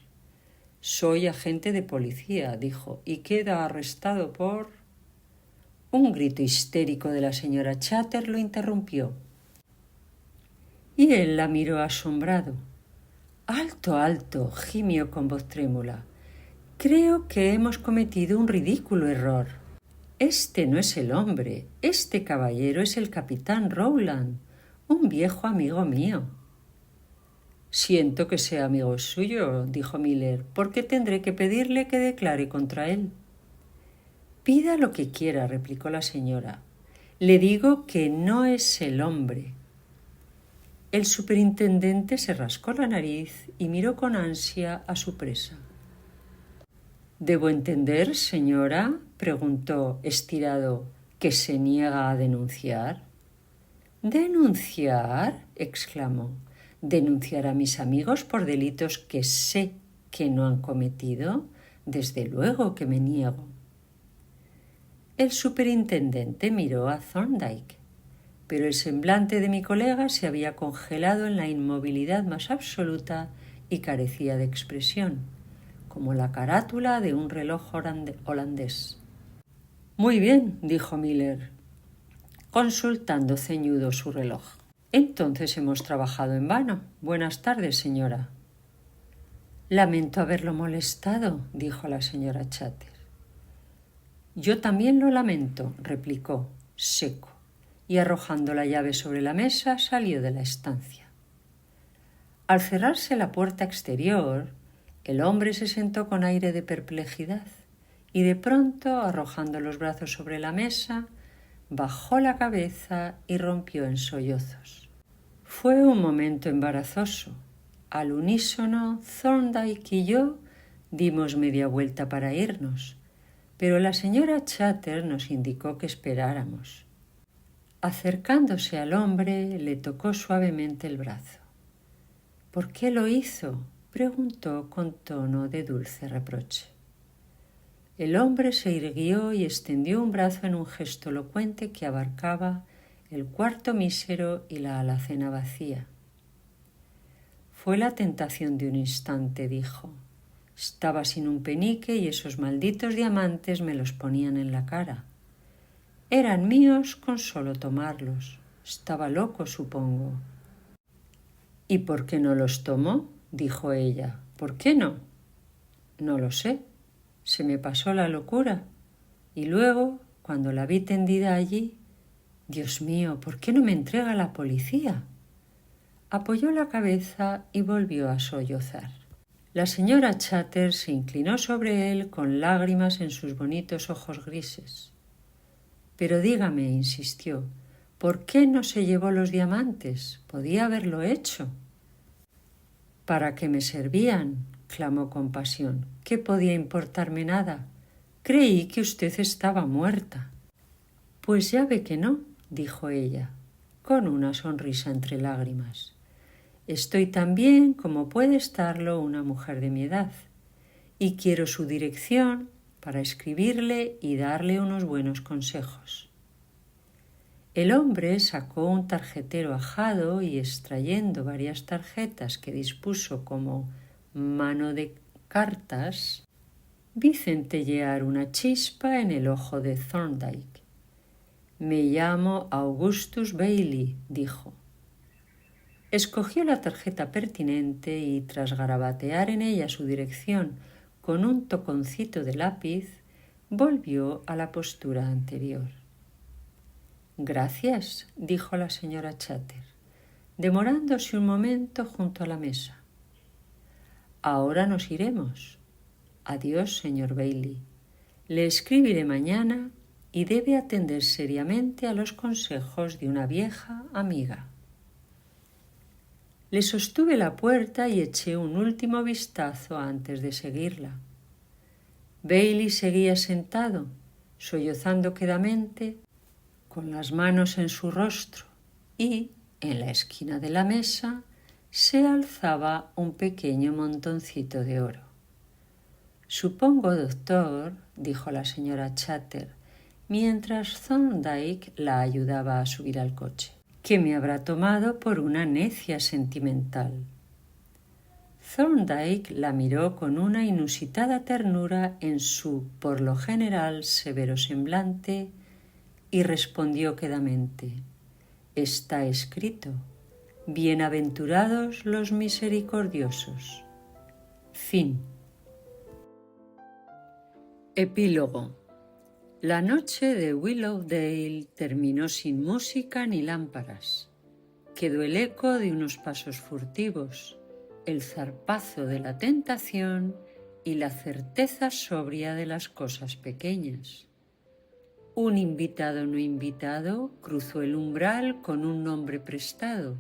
«Soy agente de policía», dijo, «y queda arrestado por...». Un grito histérico de la señora Chater lo interrumpió. Y él la miró asombrado. «Alto, alto», gimió con voz trémula. «Creo que hemos cometido un ridículo error. Este no es el hombre, este caballero es el capitán Rowland, un viejo amigo mío». «Siento que sea amigo suyo», dijo Miller, «porque tendré que pedirle que declare contra él». «Pida lo que quiera», replicó la señora. «Le digo que no es el hombre». El superintendente se rascó la nariz y miró con ansia a su presa. «¿Debo entender, señora?», preguntó, estirado, «que se niega a denunciar». «¿Denunciar?», exclamó. «¿Denunciar a mis amigos por delitos que sé que no han cometido? Desde luego que me niego». El superintendente miró a Thorndyke. pero el semblante de mi colega se había congelado en la inmovilidad más absoluta y carecía de expresión, como la carátula de un reloj holandés. «Muy bien», dijo Miller, consultando ceñudo su reloj. «Entonces hemos trabajado en vano. Buenas tardes, señora». «Lamento haberlo molestado», dijo la señora Chater. «Yo también lo lamento», replicó, seco, y arrojando la llave sobre la mesa salió de la estancia. Al cerrarse la puerta exterior, el hombre se sentó con aire de perplejidad y de pronto, arrojando los brazos sobre la mesa, bajó la cabeza y rompió en sollozos. Fue un momento embarazoso. Al unísono, Thorndyke y yo dimos media vuelta para irnos, pero la señora Chater nos indicó que esperáramos. Acercándose al hombre, le tocó suavemente el brazo. «¿Por qué lo hizo?», preguntó con tono de dulce reproche. El hombre se irguió y extendió un brazo en un gesto elocuente que abarcaba el cuarto mísero y la alacena vacía. «Fue la tentación de un instante», dijo. «Estaba sin un penique y esos malditos diamantes me los ponían en la cara. Eran míos con solo tomarlos. Estaba loco, supongo». «¿Y por qué no los tomó?», dijo ella. «¿Por qué no?». «No lo sé. Se me pasó la locura. Y luego, cuando la vi tendida allí, Dios mío, ¿por qué no me entrega a la policía?». Apoyó la cabeza y volvió a sollozar. La señora Chater se inclinó sobre él con lágrimas en sus bonitos ojos grises. «Pero dígame», insistió, «¿por qué no se llevó los diamantes? Podía haberlo hecho». «¿Para qué me servían?», clamó con pasión. «¿Qué podía importarme nada? Creí que usted estaba muerta». «Pues ya ve que no», dijo ella, con una sonrisa entre lágrimas. «Estoy tan bien como puede estarlo una mujer de mi edad, y quiero su dirección para escribirle y darle unos buenos consejos». El hombre sacó un tarjetero ajado y, extrayendo varias tarjetas que dispuso como mano de cartas, vi centellear una chispa en el ojo de Thorndyke. «Me llamo Augustus Bailey», dijo. Escogió la tarjeta pertinente y, tras garabatear en ella su dirección con un toconcito de lápiz, volvió a la postura anterior. «Gracias», dijo la señora Chater, demorándose un momento junto a la mesa. «Ahora nos iremos. Adiós, señor Bailey. Le escribiré mañana y debe atender seriamente a los consejos de una vieja amiga». Le sostuve la puerta y eché un último vistazo antes de seguirla. Bailey seguía sentado, sollozando quedamente, con las manos en su rostro, y, en la esquina de la mesa, se alzaba un pequeño montoncito de oro. «Supongo, doctor», dijo la señora Chater, mientras Thorndyke la ayudaba a subir al coche, «que me habrá tomado por una necia sentimental». Thorndyke la miró con una inusitada ternura en su, por lo general, severo semblante y respondió quedamente: «Está escrito: bienaventurados los misericordiosos». Fin. Epílogo. La noche de Willowdale terminó sin música ni lámparas. Quedó el eco de unos pasos furtivos, el zarpazo de la tentación y la certeza sobria de las cosas pequeñas. Un invitado no invitado cruzó el umbral con un nombre prestado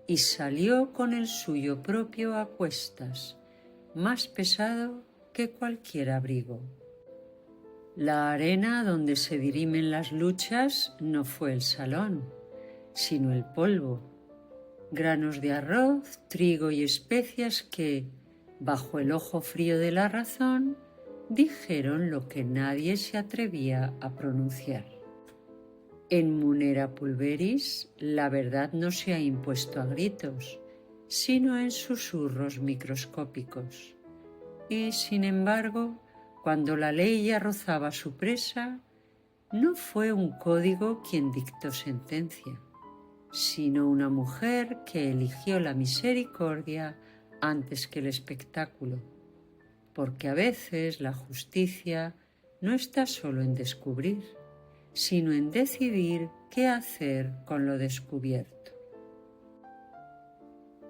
y salió con el suyo propio a cuestas, más pesado que cualquier abrigo. La arena donde se dirimen las luchas no fue el salón, sino el polvo, granos de arroz, trigo y especias que, bajo el ojo frío de la razón, dijeron lo que nadie se atrevía a pronunciar. En Munera Pulveris la verdad no se ha impuesto a gritos, sino en susurros microscópicos. Y, sin embargo, cuando la ley ya rozaba su presa, no fue un código quien dictó sentencia, sino una mujer que eligió la misericordia antes que el espectáculo, porque a veces la justicia no está solo en descubrir, sino en decidir qué hacer con lo descubierto.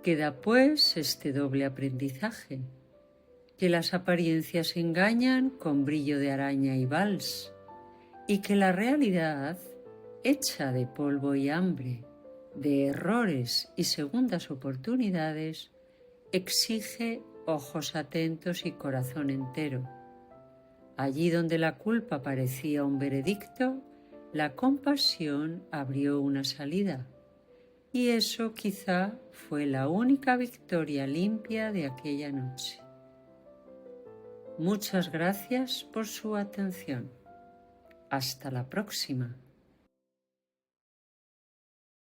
Queda pues este doble aprendizaje, que las apariencias engañan con brillo de araña y vals, y que la realidad, hecha de polvo y hambre, de errores y segundas oportunidades, exige ojos atentos y corazón entero. Allí donde la culpa parecía un veredicto, la compasión abrió una salida, y eso quizá fue la única victoria limpia de aquella noche. Muchas gracias por su atención. Hasta la próxima.